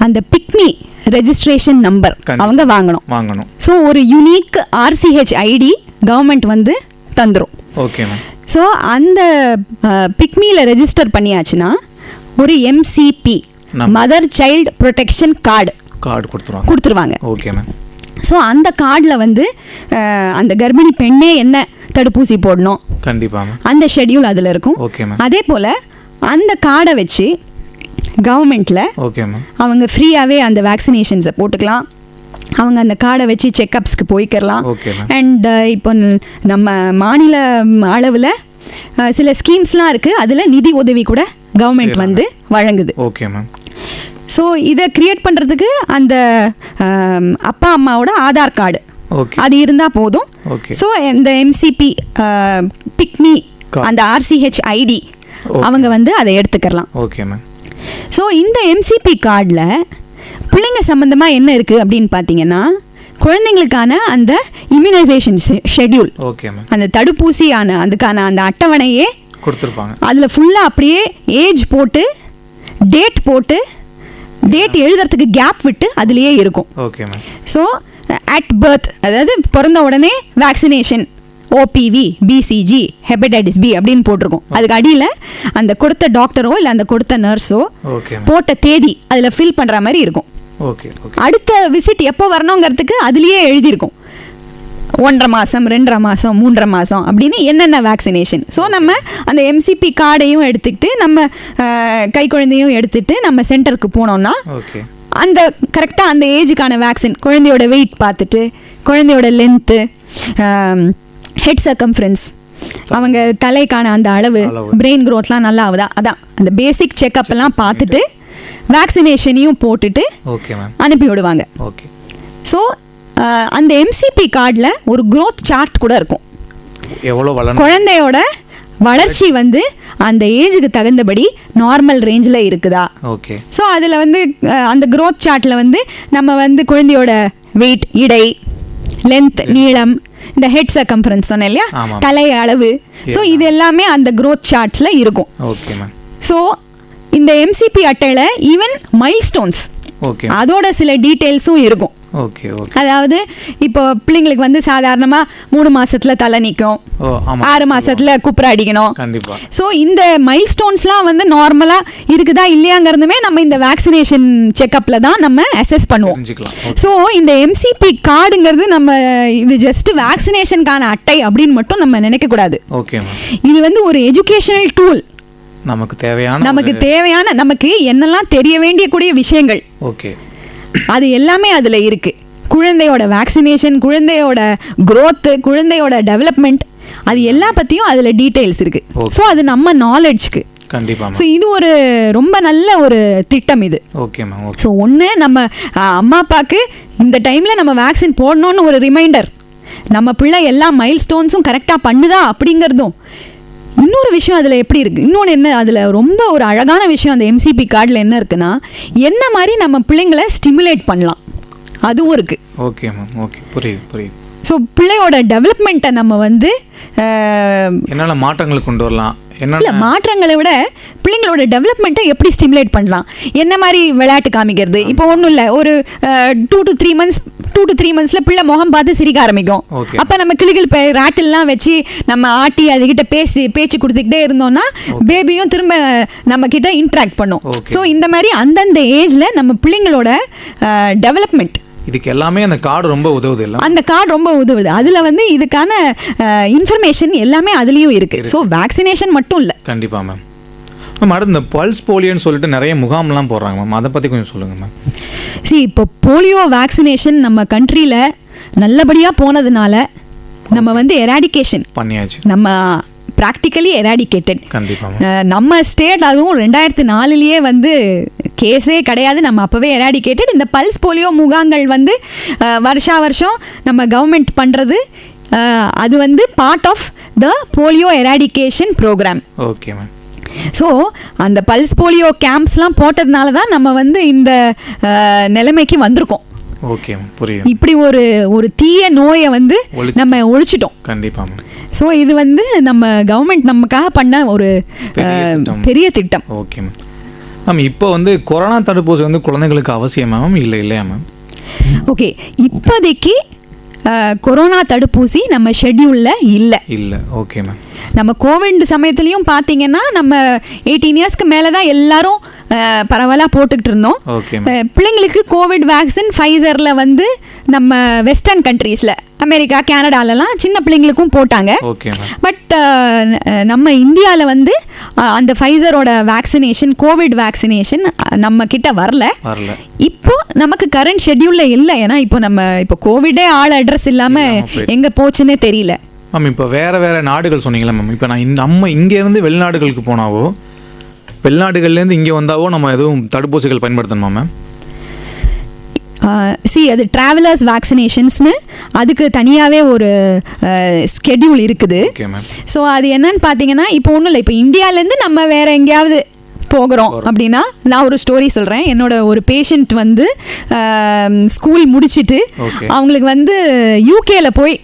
அந்த பிக்மி ரெஜிஸ்ட்ரேஷன் நம்பர் அவங்க வாங்கணும். ஸோ ஒரு யூனிக் RCH ID கவர்மெண்ட் வந்து தந்துடும். Okay ma'am. ஸோ அந்த பிக்மியில் ரெஜிஸ்டர் பண்ணியாச்சுன்னா ஒரு MCP mother child protection card கொடுத்துருவாங்க. Okay ma'am. ஸோ அந்த கார்டில் வந்து அந்த கர்ப்பிணி பெண்ணே என்ன தடுப்பூசி போடணும் கண்டிப்பாக அந்த ஷெட்யூல் அதில் இருக்கும். Okay ma'am. அதே போல் அந்த கார்டை வச்சு கவர்மெண்ட்டில் ஓகே மேம் அவங்க ஃப்ரீயாகவே அந்த வேக்சினேஷன்ஸை போட்டுக்கலாம். அவங்க அந்த கார்டை வச்சு செக்கப்ஸ்க்கு போய்க்கலாம். அண்ட் இப்போ நம்ம மாநில அளவில் சில ஸ்கீம்ஸ்லாம் இருக்குது, அதில் நிதி உதவி கூட கவர்மெண்ட் வந்து வழங்குது. Okay ma'am. ஸோ இதை கிரியேட் பண்ணுறதுக்கு அந்த அப்பா அம்மாவோட ஆதார் கார்டு அது இருந்தால் போதும். ஸோ இந்த எம்சிபி பிக்மி அந்த RCH ID அவங்க வந்து அதை எடுத்துக்கலாம். Okay ma'am. ஸோ இந்த எம்சிபி கார்டில் பிள்ளைங்க சம்மந்தமாக என்ன இருக்குது அப்படின்னு பார்த்தீங்கன்னா, குழந்தைங்களுக்கான அந்த இம்யூனைசேஷன் ஷெட்யூல், அந்த தடுப்பூசியான அதுக்கான அந்த அட்டவணையே கொடுத்துருப்பாங்க. அதில் ஃபுல்லாக அப்படியே ஏஜ் போட்டு டேட் போட்டு டேட் எழுதுறதுக்கு கேப் விட்டு அதுலேயே இருக்கும். Okay ma'am. So at birth, அதாவது பிறந்த உடனே vaccination OPV BCG hepatitis B அப்படின்னு போட்டிருக்கோம். அதுக்கு அடியில் அந்த கொடுத்த டாக்டரோ இல்லை அந்த கொடுத்த நர்ஸோ போட்ட தேதி அதில் ஃபில் பண்ணுற மாதிரி இருக்கும். அடுத்த விசிட் எப்போ வரணுங்கிறதுக்கு அதுலேயே எழுதியிருக்கும். 1.5 மாதம் 2.5 மாதம் 3.5 மாதம் அப்படின்னு என்னென்ன வேக்சினேஷன். ஸோ நம்ம அந்த எம்சிபி கார்டையும் எடுத்துக்கிட்டு நம்ம கை குழந்தையும் எடுத்துகிட்டு நம்ம சென்டருக்கு போனோம்னா அந்த கரெக்டாக அந்த ஏஜுக்கான வேக்சின், குழந்தையோட வெயிட் பார்த்துட்டு குழந்தையோட லென்த்து, ஹெட் சர்க்கம்ஃபரன்ஸ், அவங்க தலைக்கான அந்த அளவு, பிரெயின் க்ரோத்லாம் நல்லா ஆகுதா, அதான் அந்த பேசிக் செக்அப் எல்லாம் பார்த்துட்டு வேக்சினேஷனையும் போட்டுட்டு அனுப்பி விடுவாங்க. ஸோ அந்த எம்சிபி கார்டில் ஒரு க்ரோத் சார்ட் கூட இருக்கும். குழந்தையோட வளர்ச்சி வந்து அந்த ஏஜுக்கு தகுந்தபடி நார்மல் ரேஞ்சில் இருக்குதா. ஸோ அதில் வந்து அந்த க்ரோத் சார்ட்டில் வந்து நம்ம வந்து குழந்தையோட வெயிட், இடை, லென்த், நீளம், இந்த ஹெட் சர்க்கம்ஃபரன்ஸ் சொன்னேன் இல்லையா, தலை அளவு, ஸோ இது எல்லாமே அந்த க்ரோத் சார்ட்ஸில் இருக்கும். ஸோ இந்த எம்சிபி அட்டையில் ஈவன் மைல்ஸ்டோன்ஸ் அதோட சில டீட்டெயில்ஸும் இருக்கும். அதாவது இப்போ பிள்ளைங்களுக்கு வந்து சாதாரணமாக 3 மாசத்துல தலை நிற்கும், 6 மாசத்துல குப்புற அடிக்கணும். ஸோ இந்த மைல்ஸ்டோன்ஸ்லாம் வந்து நார்மலாக இருக்குதா இல்லையாங்கிறதுமே நம்ம இந்த வேக்சினேஷன் செக்அப்பில் தான் நம்ம அசஸ் பண்ணுவோம். ஸோ இந்த எம்சிபி கார்டுங்கிறது நம்ம இது ஜஸ்ட் வேக்சினேஷனுக்கான அட்டை அப்படின்னு மட்டும் நம்ம நினைக்கக்கூடாது. இது வந்து ஒரு எஜுகேஷனல் டூல். நமக்கு தேவையான நமக்கு என்னெல்லாம் தெரிய வேண்டிய விஷயங்கள் அது எல்லாமே அதில் இருக்குது. குழந்தையோட வேக்சினேஷன், குழந்தையோட க்ரோத்து, குழந்தையோட டெவலப்மெண்ட், அது எல்லா பற்றியும் அதில் டீட்டெயில்ஸ் இருக்குது. ஸோ அது நம்ம நாலேஜ்க்கு கண்டிப்பாக. ஸோ இது ஒரு ரொம்ப நல்ல ஒரு திட்டம் இது. ஸோ ஒன்று நம்ம அம்மா அப்பாவுக்கு இந்த டைமில் நம்ம வேக்சின் போடணும்னு ஒரு ரிமைண்டர், நம்ம பிள்ளை எல்லா மைல்ஸ்டோன்ஸும் கரெக்டாக பண்ணுதா அப்படிங்கிறதும். இன்னொரு விஷயம் அதில் எப்படி இருக்குது, இன்னொன்று என்ன, அதில் ரொம்ப ஒரு அழகான விஷயம் அந்த எம்சிபி கார்டில் என்ன இருக்குன்னா, என்ன மாதிரி நம்ம பிள்ளைங்களை ஸ்டிமுலேட் பண்ணலாம் அதுவும் இருக்குது. புரியுது. ஸோ பிள்ளையோட டெவலப்மெண்ட்டை நம்ம வந்து என்னென்ன மாற்றங்களை கொண்டு வரலாம், இல்லை மாற்றங்களை விட பிள்ளைங்களோட டெவலப்மெண்ட்டை எப்படி ஸ்டிமுலேட் பண்ணலாம், என்ன மாதிரி விளையாட்டு காமிக்கிறது. இப்போ ஒன்றும் இல்லை, ஒரு 2 to 3 months பிள்ளை முகம் பார்த்து சிரிக்க ஆரம்பிக்கும். அப்போ நம்ம கிளிகள் ராட்டில்லாம் வச்சு நம்ம ஆட்டி அதுகிட்ட பேச்சு கொடுத்துக்கிட்டே இருந்தோம்னா பேபியும் திரும்ப நம்ம கிட்ட இன்ட்ராக்ட் பண்ணும். ஸோ இந்த மாதிரி அந்தந்த ஏஜில் நம்ம பிள்ளைங்களோட டெவலப்மெண்ட், இதுக்கு எல்லாமே அந்த கார்டு ரொம்ப உதவுது. இல்லை அந்த கார்டு ரொம்ப உதவுது. அதில் வந்து இதுக்கான இன்ஃபர்மேஷன் எல்லாமே அதுலேயும் இருக்குது. ஸோ வேக்சினேஷன் மட்டும் இல்லை. கண்டிப்பாக மேம். மேம் அடுத்து இந்த பல்ஸ் போலியோன்னு சொல்லிட்டு நிறைய முகாம்லாம் போடுறாங்க மேம், அதை பற்றி கொஞ்சம் சொல்லுங்கள் மேம். இப்போ போலியோ வேக்சினேஷன் நம்ம கண்ட்ரியில் நல்லபடியாக போனதுனால நம்ம வந்து எராடிகேஷன் பண்ணியாச்சு, நம்ம ப்ராக்டிக்கலி எராடிகேட்டட். நம்ம ஸ்டேட் அதுவும் 2004 வந்து கேஸே கிடையாது, நம்ம அப்போவே எராடிகேட்டட். இந்த பல்ஸ் போலியோ முகாங்கள் வந்து வருஷம் நம்ம கவர்மெண்ட் பண்ணுறது, அது வந்து part of the polio eradication programme. Okay ma'am. So அந்த பல்ஸ் போலியோ கேம்ப்ஸ்லாம் போட்டதுனால தான் நம்ம வந்து இந்த நிலைமைக்கு வந்திருக்கோம். ஓகே புரியுது. இப்படி ஒரு தீய நோயை வந்து நம்ம ஒழிச்சிட்டோம். கண்டிப்பாக. ஸோ இது வந்து நம்ம கவர்மெண்ட் நமக்காக பண்ண ஒரு பெரிய திட்டம். Okay ma'am. மேம் இப்போ வந்து கொரோனா தடுப்பூசி வந்து குழந்தைங்களுக்கு அவசியமா மேம், இல்லையா மேம்? ஓகே, இப்போதைக்கு கொரோனா தடுப்பூசி நம்ம ஷெட்யூலில் இல்லை. Okay ma'am. நம்ம கோவிட் சமயத்துலேயும் பார்த்தீங்கன்னா நம்ம 18 இயர்ஸ்க்கு மேலே தான் எல்லாரும் பரவலாக போட்டுக்கிட்டு இருந்தோம். பிள்ளைங்களுக்கு கோவிட் வேக்சின் ஃபைசரில் வந்து நம்ம வெஸ்டர்ன் கண்ட்ரீஸில் அமெரிக்கா கனடாலலாம் சின்ன பிள்ளைங்களுக்கும் போட்டாங்க. பட் நம்ம இந்தியாவில் வந்து அந்த ஃபைசரோட வேக்சினேஷன் கோவிட் வேக்சினேஷன் நம்ம கிட்ட வரல. இப்போ நமக்கு கரண்ட் ஷெட்யூலில் இல்லை. ஏன்னா இப்போ கோவிடே ஆள் அட்ரஸ் இல்லாமல் எங்கே போச்சுன்னே தெரியல. மேம் இப்போ வேறு நாடுகள் சொன்னீங்களா மேம்? இப்போ நான் நம்ம இங்கேருந்து வெளிநாடுகளுக்கு போனாவோ வெளிநாடுகள்லேருந்து இங்கே வந்தாவோ நம்ம எதுவும் தடுப்பூசிகள் பயன்படுத்தணுமா மேம்? அது ட்ராவலர்ஸ் வேக்சினேஷன்ஸ்னு அதுக்கு தனியாகவே ஒரு ஸ்கெட்யூல் இருக்குது. ஸோ அது என்னன்னு பார்த்தீங்கன்னா இப்போ ஒன்றும் இல்லை, இப்போ இந்தியாவிலேருந்து நம்ம வேறு எங்கேயாவது போகிறோம் அப்படின்னா நான் ஒரு ஸ்டோரி சொல்கிறேன். என்னோட ஒரு பேஷண்ட் வந்து ஸ்கூல் முடிச்சுட்டு அவங்களுக்கு வந்து யூகேல போய்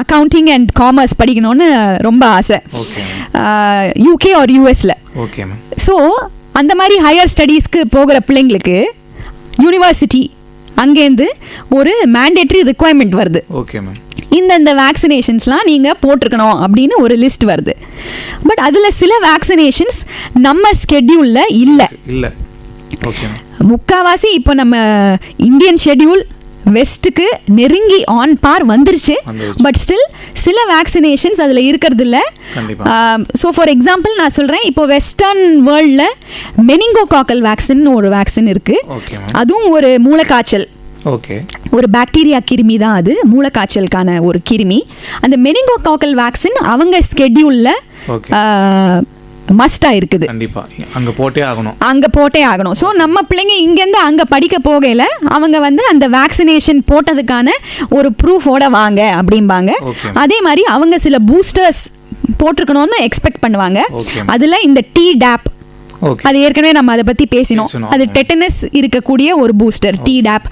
அக்கவுண்டிங் அண்ட் காமர்ஸ் படிக்கணும்னு ரொம்ப ஆசை, யூகே ஆர் யூஎஸ்ல. ஸோ அந்த மாதிரி ஹையர் ஸ்டடீஸ்க்கு போகிற பிள்ளைங்களுக்கு யூனிவர்சிட்டி அங்கேருந்து ஒரு மேண்டேட்ரி ரிக்குவயர்மெண்ட் வருது. இந்த வேக்சினேஷன்ஸ்லாம் நீங்கள் போட்டிருக்கணும் அப்படின்னு ஒரு லிஸ்ட் வருது. பட் அதில் சில வேக்சினேஷன்ஸ் நம்ம ஸ்கெட்யூலில் இல்லை. முக்கால்வாசி இப்போ நம்ம இந்தியன் ஷெட்யூல் வெஸ்ட்டுக்கு நெருங்கி ஆன் பார் வந்துருச்சு. பட் ஸ்டில் சில வேக்சினேஷன்ஸ் அதில் இருக்கிறது இல்லை. ஸோ ஃபார் எக்ஸாம்பிள் நான் சொல்கிறேன், இப்போ வெஸ்டர்ன் வேர்ல்டில் மெனிங்கோகாக்கல் வேக்சின் ஒரு வேக்சின் இருக்குது. அதுவும் ஒரு மூளைக்காய்ச்சல், ஒரு பாக்டீரியா கிருமி தான் அது, மூளைக்காய்ச்சலுக்கான ஒரு கிருமி. அந்த மெனிங்கோகாக்கல் வேக்சின் அவங்க ஸ்கெட்யூலில் மஸ்டாக இருக்குது. அங்கே போட்டே ஆகணும். ஸோ நம்ம பிள்ளைங்க இங்கேருந்து அங்கே படிக்க போகையில் அவங்க வந்து அந்த வேக்சினேஷன் போட்டதுக்கான ஒரு ப்ரூஃபோட வாங்க அப்படிம்பாங்க. அதே மாதிரி அவங்க சில பூஸ்டர்ஸ் போட்டிருக்கணும்னு எக்ஸ்பெக்ட் பண்ணுவாங்க. அதில் இந்த Tdap, அது ஏற்கனவே நம்ம அதை பற்றி பேசினோம். அது டெட்டனஸ் இருக்கக்கூடிய ஒரு பூஸ்டர் Tdap.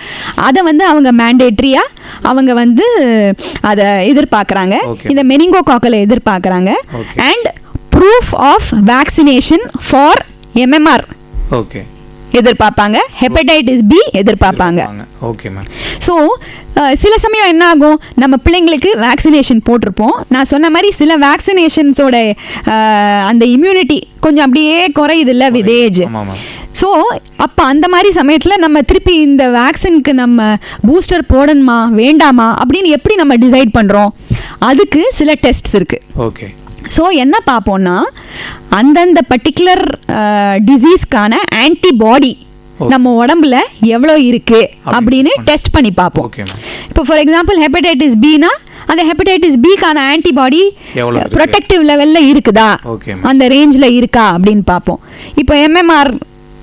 அதை வந்து அவங்க மேண்டேட்ரியாக அவங்க வந்து அதை எதிர்பார்க்குறாங்க. இந்த மெனிங்கோகாக்கலை எதிர்பார்க்குறாங்க. And proof of vaccination for MMR எதிர்பார்ப்பாங்க, ஹெப்படைட்டிஸ் பி எதிர்பார்ப்பாங்க. ஸோ சில சமயம் என்ன ஆகும், நம்ம பிள்ளைங்களுக்கு வேக்சினேஷன் போட்டிருப்போம். நான் சொன்ன மாதிரி சில வேக்சினேஷன்ஸோட அந்த இம்யூனிட்டி கொஞ்சம் அப்படியே குறையுது இல்லை வித் ஏஜ். ஸோ அப்போ அந்த மாதிரி சமயத்தில் நம்ம திருப்பி இந்த வேக்சினுக்கு நம்ம பூஸ்டர் போடணுமா வேண்டாமா அப்படின்னு எப்படி நம்ம டிசைட் பண்ணுறோம்? அதுக்கு சில டெஸ்ட்ஸ் இருக்குது. ஸோ என்ன பார்ப்போம்னா அந்தந்த பர்டிகுலர் டிசீஸ்க்கான ஆன்டிபாடி நம்ம உடம்புல எவ்வளோ இருக்கு அப்படின்னு டெஸ்ட் பண்ணி பார்ப்போம். இப்போ ஃபார் எக்ஸாம்பிள் ஹெப்படைட்டிஸ் பினா அந்த ஹெப்படைட்டிஸ் பிக்கான ஆன்டிபாடி ப்ரொடெக்டிவ் லெவலில் இருக்குதா, அந்த ரேஞ்சில் இருக்கா அப்படின்னு பார்ப்போம். இப்போ MMR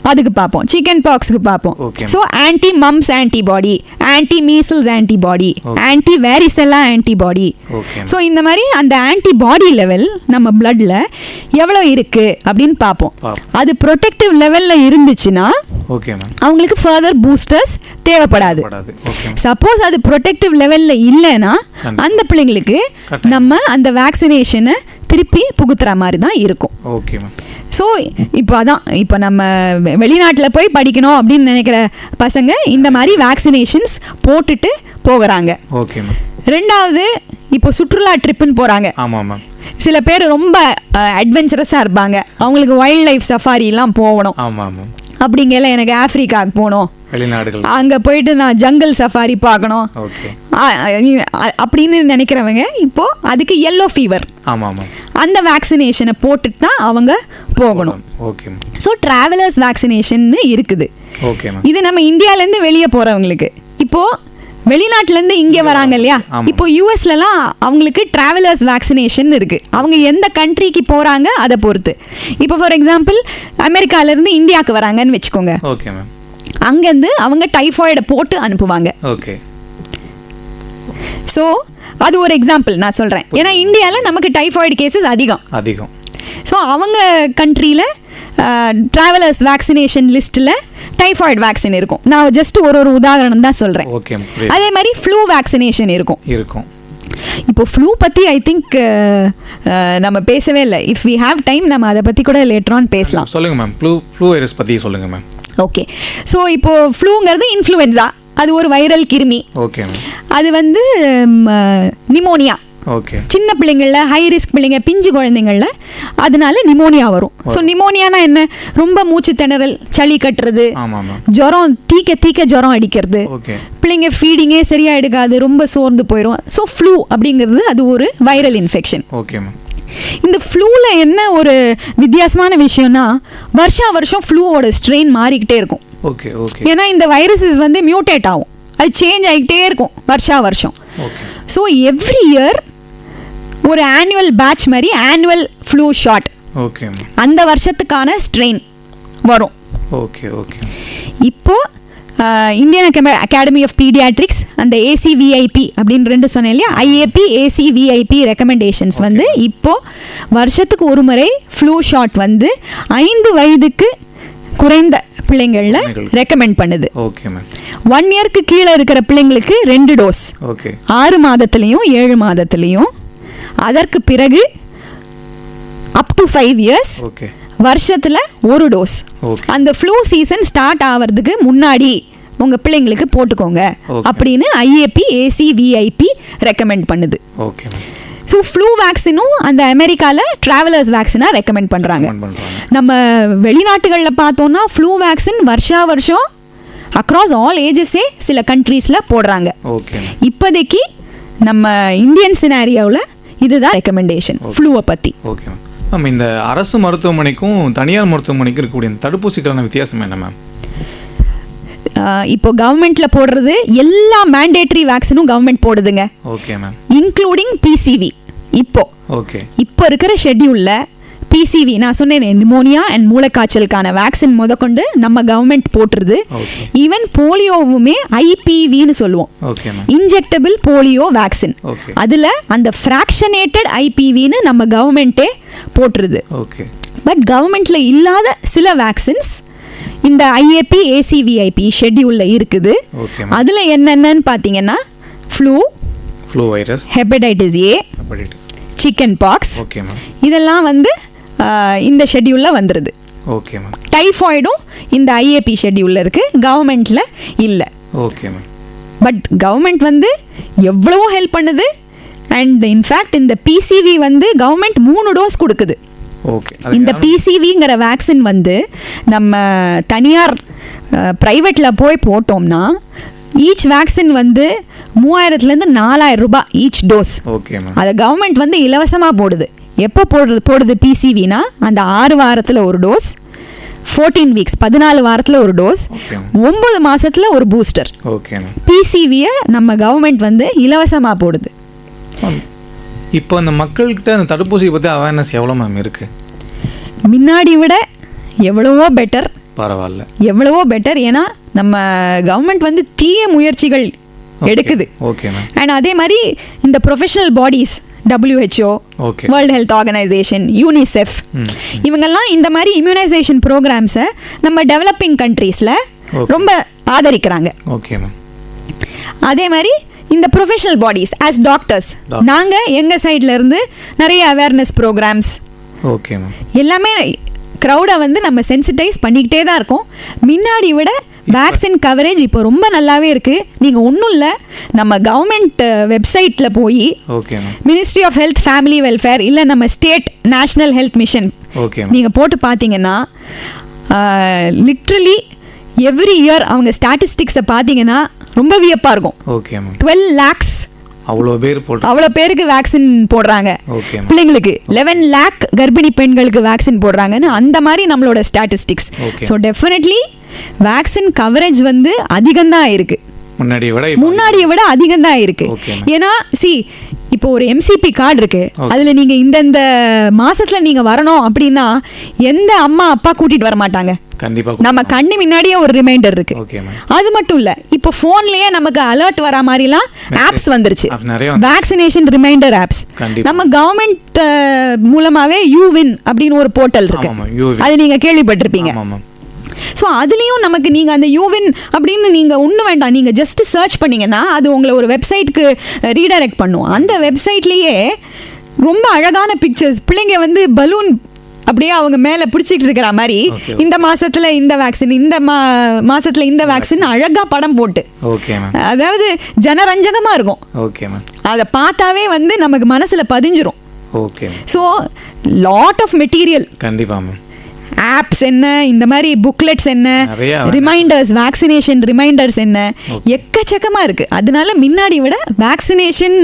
அதுக்கு பார்ப்போம், சிக்கன் பாக்ஸுக்கு பார்ப்போம். So anti mumps antibody, anti measles antibody, anti varicella antibody. So இந்த மாதிரி அந்த ஆன்டிபாடி லெவல் நம்ம பிளட்ல எவ்வளோ இருக்கு அப்படின்னு பார்ப்போம். அது ப்ரொடெக்டிவ் லெவலில் இருந்துச்சுன்னா அவங்களுக்கு ஃபர்தர் பூஸ்டர்ஸ் தேவைப்படாது. சப்போஸ் அது ப்ரொடெக்டிவ் லெவலில் இல்லைன்னா அந்த பிள்ளைங்களுக்கு நம்ம அந்த வேக்சினேஷனை திருப்பி புகுத்துற மாதிரி தான் இருக்கும். ஸோ இப்போ நம்ம வெளிநாட்டில் போய் படிக்கணும் அப்படின்னு நினைக்கிற பசங்க இந்த மாதிரி வேக்சினேஷன்ஸ் போட்டுட்டு போகிறாங்க. ரெண்டாவது, இப்போ சுற்றுலா ட்ரிப்புன்னு போகிறாங்க. சில பேர் ரொம்ப அட்வென்ச்சரஸாக இருப்பாங்க, அவங்களுக்கு வைல்ட் லைஃப் சஃபாரிலாம் போகணும். அப்படிங்கல எனக்கு ஆப்பிரிக்காவுக்கு போகணும், அங்கே போயிட்டு நான் ஜங்கல் சஃபாரி பார்க்கணும் அப்படின்னு நினைக்கிறவங்க இப்போ அதுக்கு yellow fever அந்த வேக்சினேஷனை போட்டுட்டு தான் அவங்க போகணும். ஸோ டிராவலர்ஸ் வேக்சினேஷன் இருக்குது. இது நம்ம இந்தியாவிலேருந்து வெளியே போகிறவங்களுக்கு. இப்போது வெளிநாட்டிலேருந்து இங்கே வராங்க இல்லையா, இப்போ யூஎஸ்லலாம் அவங்களுக்கு டிராவலர்ஸ் வேக்சினேஷன் இருக்குது. அவங்க எந்த கண்ட்ரிக்கு போகிறாங்க அதை பொறுத்து. இப்போ ஃபார் எக்ஸாம்பிள் அமெரிக்காவிலேருந்து இந்தியாவுக்கு வராங்கன்னு வச்சுக்கோங்க, அங்கேருந்து அவங்க டைஃபாய்டை போட்டு அனுப்புவாங்க. ஸோ அது ஒரு எக்ஸாம்பிள் நான் சொல்கிறேன். ஏன்னா இந்தியாவில் நமக்கு டைஃபாய்டு கேசஸ் அதிகம். ஸோ அவங்க கண்ட்ரியில் ட்ராவலர்ஸ் வேக்சினேஷன் லிஸ்ட்டில் டைஃபாய்டு வேக்சின் இருக்கும். நான் ஜஸ்ட் ஒரு உதாரணம் தான் சொல்கிறேன். அதே மாதிரி ஃப்ளூ வேக்சினேஷன் இருக்கும். இப்போ ஃப்ளூ பற்றி ஐ திங்க் நம்ம பேசவே இல்லை. இஃப் வி ஹேவ் டைம் நம்ம அதை பற்றி கூட லேட்டர் ஆன் பேசலாம். சொல்லுங்க மேம், ஃப்ளூ வைரஸ் பற்றி சொல்லுங்க மேம். ஓகே, ஸோ இப்போ ஃப்ளூங்கிறது இன்ஃப்ளூயன்ஸா, அது ஒரு வைரல் கிருமி. அது வந்து நிமோனியா ஓகே. சின்ன பிள்ளைங்கள, ஹை ரிஸ்க் பிள்ளைங்க, பிஞ்சு குழந்தைங்கள அதனால நிமோனியா வரும். ஸோ நிமோனியானா என்ன? ரொம்ப மூச்சு திணறல், சளி கட்டுறது, ஜுரம், தீக்க ஜுரம் அடிக்கிறது, பிள்ளைங்க ஃபீடிங்கே சரியா எடுக்காது, ரொம்ப சோர்ந்து போயிடும். ஸோ ஃப்ளூ அப்படிங்கிறது அது ஒரு வைரல் இன்ஃபெக்ஷன். இந்த ஃப்ளூல என்ன ஒரு வித்தியாசமான விஷயம்னா, வருஷம் ஃப்ளூவோட ஸ்ட்ரெயின் மாறிக்கிட்டே இருக்கும். ஏன்னா இந்த வைரஸஸ் வந்து மியூட்டேட் ஆகும், அது சேஞ்ச் ஆகிக்கிட்டே இருக்கும் வருஷம். ஸோ எவ்ரி இயர் ஒரு ஆனுவல் பேட்ச் மாதிரி ஆனுவல் ஃப்ளூ ஷாட் அந்த வருஷத்துக்கான ஸ்ட்ரெயின் வரும். இப்போ இந்தியன் அகாடமி ஆஃப் பீடியாட்ரிக்ஸ் அந்த ACVIP அப்படின்னு 2 சொன்னேன் இல்லையா, IAP ACVIP ரெக்கமெண்டேஷன்ஸ் வந்து இப்போ வருஷத்துக்கு ஒரு முறை ஃப்ளூ ஷாட் வந்து 5 வயதுக்கு குறைந்த பிள்ளைங்கள ரெக்கமெண்ட் பண்ணுது. 1 இயருக்கு கீழே இருக்கிற பிள்ளைங்களுக்கு 2 டோஸ், 6 மாதத்துலையும் 7 மாதத்துலையும். அதற்கு பிறகு அப் டு 5 இயர்ஸ் வருஷத்துல 1 டோஸ். அந்த ஃப்ளூ சீசன் ஸ்டார்ட் ஆகிறதுக்கு முன்னாடி உங்க பிள்ளைங்களுக்கு போட்டுக்கோங்க அப்படின்னு IAP ACVIP ரெக்கமெண்ட் பண்ணுது. ஸோ ஃப்ளூ வேக்சினும் அந்த அமெரிக்காவில் ட்ராவலர்ஸ் வேக்சினாக ரெக்கமெண்ட் பண்ணுறாங்க. நம்ம வெளிநாட்டுகளில் பார்த்தோன்னா ஃப்ளூ வேக்சின் வருஷம் அக்ராஸ் ஆல் ஏஜஸே சில கண்ட்ரீஸில் போடுறாங்க. இப்போதைக்கு நம்ம இந்தியன் சினாரியோவில் இதுதான் ரெக்கமெண்டேஷன் ஃப்ளூவை பற்றி. மேம், இந்த அரசு மருத்துவமனைக்கும் தனியார் மருத்துவமனைக்கும் இருக்கக்கூடிய தடுப்பூசிக்கான வித்தியாசம் என்ன மேம்? இப்போ கவர்மெண்ட்ல போடுறது எல்லா மேண்டேட்டரி வேக்சினும் கவர்மெண்ட் போடுதுங்க. Okay ma'am. Including PCV. இப்போ இருக்கிற ஷெட்யூல்ல PCV நான் சொன்னேன், நிமோனியா அண்ட் மூளைக்காய்ச்சலுக்கான வேக்சின் முதற்கொண்டு நம்ம கவர்மெண்ட் போட்டுருது. ஈவன் போலியோவுமே IPVன்னு சொல்லுவோம், இன்ஜெக்டபிள் போலியோ வேக்சின். அதுல அந்த ஃப்ராக்ஷனேட்டட் IPVன்னு நம்ம கவர்மெண்ட்டே போட்டுருது. பட் கவர்மெண்ட்ல இல்லாத சில வேக்சின்ஸ் இந்த IAP ACVIP ஷெட்யூல்ல இருக்குது. அதுல என்னென்னு பார்த்தீங்கன்னா flu virus, hepatitis A, chicken pox, இதெல்லாம் வந்து இந்த ஷெட்யூல்ல வந்துருது. டைஃபாய்டும் இந்த IAP ஷெட்யூல்ல இருக்கு, கவர்மெண்ட்ல இல்ல. பட் கவர்மெண்ட் வந்து எவ்வளவோ ஹெல்ப் பண்ணுது. அண்ட் இன்ஃபேக்ட் இந்த PCV வந்து கவர்மெண்ட் 3 டோஸ் கொடுக்குது. இந்த PCVங்கிற வேக்சின் வந்து நம்ம தனியார் பிரைவேட்டில் போய் போட்டோம்னா ஈச் வேக்சின் வந்து 3000 to 4000 ரூபாய் ஈச் டோஸ். அதை கவர்மெண்ட் வந்து இலவசமாக போடுது. எப்போ போடுது PCVனா அந்த 6 வாரத்தில் ஒரு டோஸ், 14 வீக்ஸ் 14 வாரத்தில் ஒரு டோஸ், 9 மாசத்துல ஒரு பூஸ்டர். PCVயை நம்ம கவர்மெண்ட் வந்து இலவசமாக போடுது. இப்போ அந்த மக்கள்கிட்ட அந்த தடுப்பூசியை பற்றி அவேர்னஸ் எவ்வளோ மேம் இருக்கு? முன்னாடி விட எவ்வளவோ பெட்டர். பரவாயில்ல, எவ்வளவோ பெட்டர். ஏன்னா நம்ம கவர்மெண்ட் வந்து தீய முயற்சிகள் எடுக்குது. அண்ட் அதே மாதிரி இந்த professional bodies WHO, world health organisation, UNICEF இவங்கெல்லாம் இந்த மாதிரி இம்யூனைசேஷன் ப்ரோக்ராம்ஸை நம்ம டெவலப்பிங் கண்ட்ரீஸில் ரொம்ப ஆதரிக்கிறாங்க. அதே மாதிரி இந்த ப்ரொஃபஷனல் பாடிஸ் ஆஸ் டாக்டர்ஸ் நாங்கள் எங்கள் சைட்ல இருந்து நிறைய அவேர்னஸ் ப்ரோக்ராம்ஸ் எல்லாமே க்ரௌடை வந்து நம்ம சென்சிட்டைஸ் பண்ணிக்கிட்டே தான் இருக்கோம். முன்னாடி விட வேக்சின் கவரேஜ் இப்போ ரொம்ப நல்லாவே இருக்கு. நீங்கள் ஒன்றும் இல்லை, நம்ம கவர்மெண்ட் வெப்சைட்டில் போய் ministry of health family welfare இல்லை நம்ம ஸ்டேட் நேஷனல் ஹெல்த் மிஷன் நீங்கள் போட்டு பார்த்தீங்கன்னா லிட்ரலி எவ்ரி இயர் அவங்க ஸ்டாட்டிஸ்டிக்ஸை பார்த்தீங்கன்னா ரொம்ப வியப்பாக இருக்கும். 12 lakhs அவ்வளோ பேருக்கு வேக்சின் போடுறாங்க. பிள்ளைங்களுக்கு 11 lakh கர்ப்பிணி பெண்களுக்கு வேக்சின் போடுறாங்கன்னு அந்த மாதிரி நம்மளோட statistics. So definitely vaccine coverage வந்து அதிகம்தான் இருக்கு, முன்னாடியை விட அதிகம்தான் இருக்கு. ஏன்னா இப்போ ஒரு MCP கார்டு இருக்கு, அதுல நீங்க இந்த மாசத்துல நீங்க வரணும் அப்படின்னா எந்த அம்மா அப்பா கூட்டிட்டு வர மாட்டாங்க. நம்ம கண்ணு முன்னாடியே ஒரு ரிமைண்டர் இருக்கு. அது மட்டும் இல்ல, இப்போ போன்லயே நமக்கு அலர்ட் வர மாதிரிலாம் ஆப்ஸ் வந்துருச்சு, வேக்சினேஷன் ரிமைண்டர் ஆப்ஸ். நம்ம கவர்மெண்ட் மூலமாவே யூவின் அப்படின்னு ஒரு போர்ட்டல் இருக்கு, அது நீங்க கேள்விப்பட்டிருப்பீங்க. ஸோ அதுலேயும் நமக்கு நீங்கள் அந்த யூவின் அப்படின்னு நீங்கள் ஒன்றும் வேண்டாம், நீங்கள் ஜஸ்ட் சர்ச் பண்ணிங்கன்னா அது உங்களை ஒரு வெப்சைட்டுக்கு ரீடைரக்ட் பண்ணும். அந்த வெப்சைட்லேயே ரொம்ப அழகான பிக்சர்ஸ், பிள்ளைங்க வந்து பலூன் அப்படியே அவங்க மேலே பிடிச்சிட்டு இருக்கிற மாதிரி இந்த மாசத்துல இந்த வேக்சின், இந்த மாசத்துல இந்த வேக்சின் அழகா படம் போட்டு, ஓகே மேம், அதாவது ஜனரஞ்சகமா இருக்கும். ஓகே மேம், அதை பார்த்தாவே வந்து நமக்கு மனசுல பதிஞ்சிரும். Okay. So lot of material, கண்டிப்பா மேம், ஆப்ஸ் என்ன, இந்த மாதிரி புக்லெட்ஸ் என்ன, ரிமைண்டர்ஸ், வேக்சினேஷன் ரிமைண்டர்ஸ் என்ன, எக்கச்சக்கமாக இருக்குது. அதனால முன்னாடி விட வேக்சினேஷன்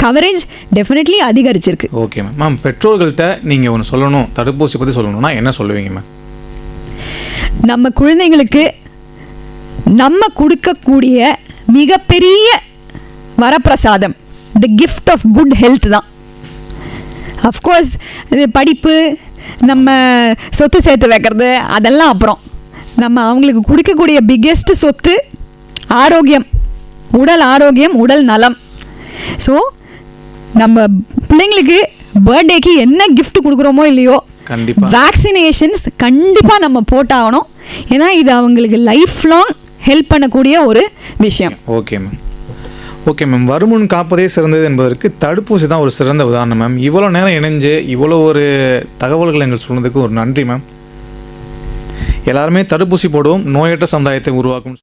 கவரேஜ் டெஃபினெட்லி அதிகரிச்சிருக்கு. Okay ma'am. மேம், பெற்றோர்கள்ட்ட நீங்கள் ஒன்று சொல்லணும், தடுப்பூசி பற்றி சொல்லணும்னா என்ன சொல்லுவீங்க மேம்? நம்ம குழந்தைங்களுக்கு நம்ம கொடுக்கக்கூடிய மிகப்பெரிய வரப்பிரசாதம் the gift of good health தான். அஃப்கோர்ஸ் இது படிப்பு, நம்ம சொத்து சேர்த்து வைக்கிறது அதெல்லாம் அப்புறம். நம்ம அவங்களுக்கு கொடுக்கக்கூடிய பிக்கெஸ்ட் சொத்து ஆரோக்கியம், உடல் ஆரோக்கியம், உடல் நலம். ஸோ நம்ம பிள்ளைங்களுக்கு பர்த்டேக்கு என்ன கிஃப்ட் கொடுக்குறோமோ இல்லையோ, கண்டிப்பாக வேக்சினேஷன்ஸ் கண்டிப்பாக நம்ம போட்டாகணும். ஏன்னா இது அவங்களுக்கு லைஃப் லாங் ஹெல்ப் பண்ணக்கூடிய ஒரு விஷயம். Okay ma'am. ஓகே மேம், வருமுன் காப்பதே சிறந்தது என்பதற்கு தடுப்பூசி தான் ஒரு சிறந்த உதாரணம் மேம். இவ்வளோ நேரம் இணைஞ்சு இவ்வளோ ஒரு தகவல்கள் எங்களுக்கு சொன்னதுக்கு ஒரு நன்றி மேம். எல்லாருமே தடுப்பூசி போடுவோம், நோயற்ற சமுதாயத்தை உருவாக்கும்.